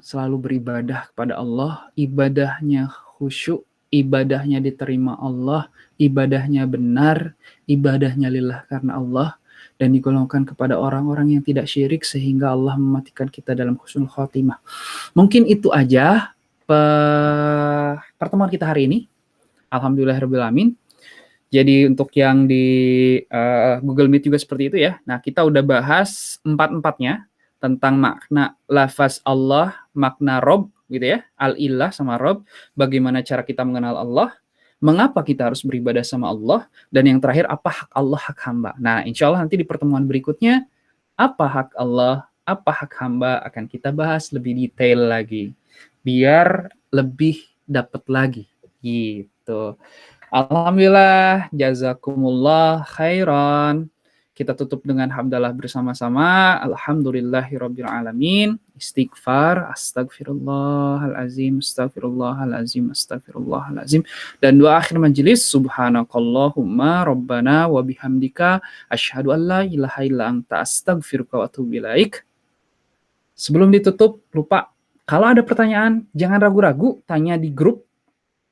selalu beribadah kepada Allah, ibadahnya khusyuk, ibadahnya diterima Allah, ibadahnya benar, ibadahnya lillah karena Allah, dan digolongkan kepada orang-orang yang tidak syirik sehingga Allah mematikan kita dalam husnul khotimah. Mungkin itu aja pertemuan kita hari ini. Alhamdulillahirrahmanirrahim. Jadi untuk yang di Google Meet juga seperti itu ya. Nah, kita udah bahas 4-4-nya tentang makna lafaz Allah, makna Rob gitu ya, al-ilah sama Rob, bagaimana cara kita mengenal Allah, mengapa kita harus beribadah sama Allah, dan yang terakhir apa hak Allah, hak hamba. Nah, insya Allah nanti di pertemuan berikutnya, apa hak Allah, apa hak hamba akan kita bahas lebih detail lagi, biar lebih dapat lagi gitu. Alhamdulillah, jazakumullah khairan. Kita tutup dengan hamdalah bersama-sama. Alhamdulillahirabbil alamin. Istighfar, astagfirullahalazim, astagfirullahalazim, astagfirullahalazim. Dan doa akhir majelis, subhanakallahumma rabbana wa bihamdika asyhadu an la ilaha illa anta astaghfiruka wa atubu ilaik. Sebelum ditutup, lupa, kalau ada pertanyaan jangan ragu-ragu, tanya di grup.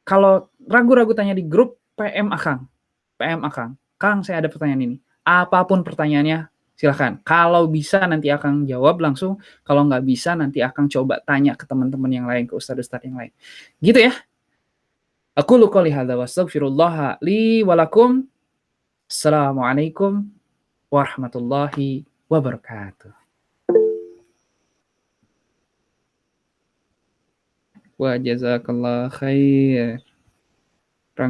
Kalau ragu-ragu tanya di grup, PM Akang. PM Akang. Kang, saya ada pertanyaan ini. Apapun pertanyaannya, silahkan. Kalau bisa nanti Akang jawab langsung. Kalau nggak bisa nanti Akang coba tanya ke teman-teman yang lain, ke ustadz-ustadz yang lain. Gitu ya. Aku qouli hadza wa astaghfirullah li wa lakum. Assalamualaikum warahmatullahi wabarakatuh. Wa jazakallah khair.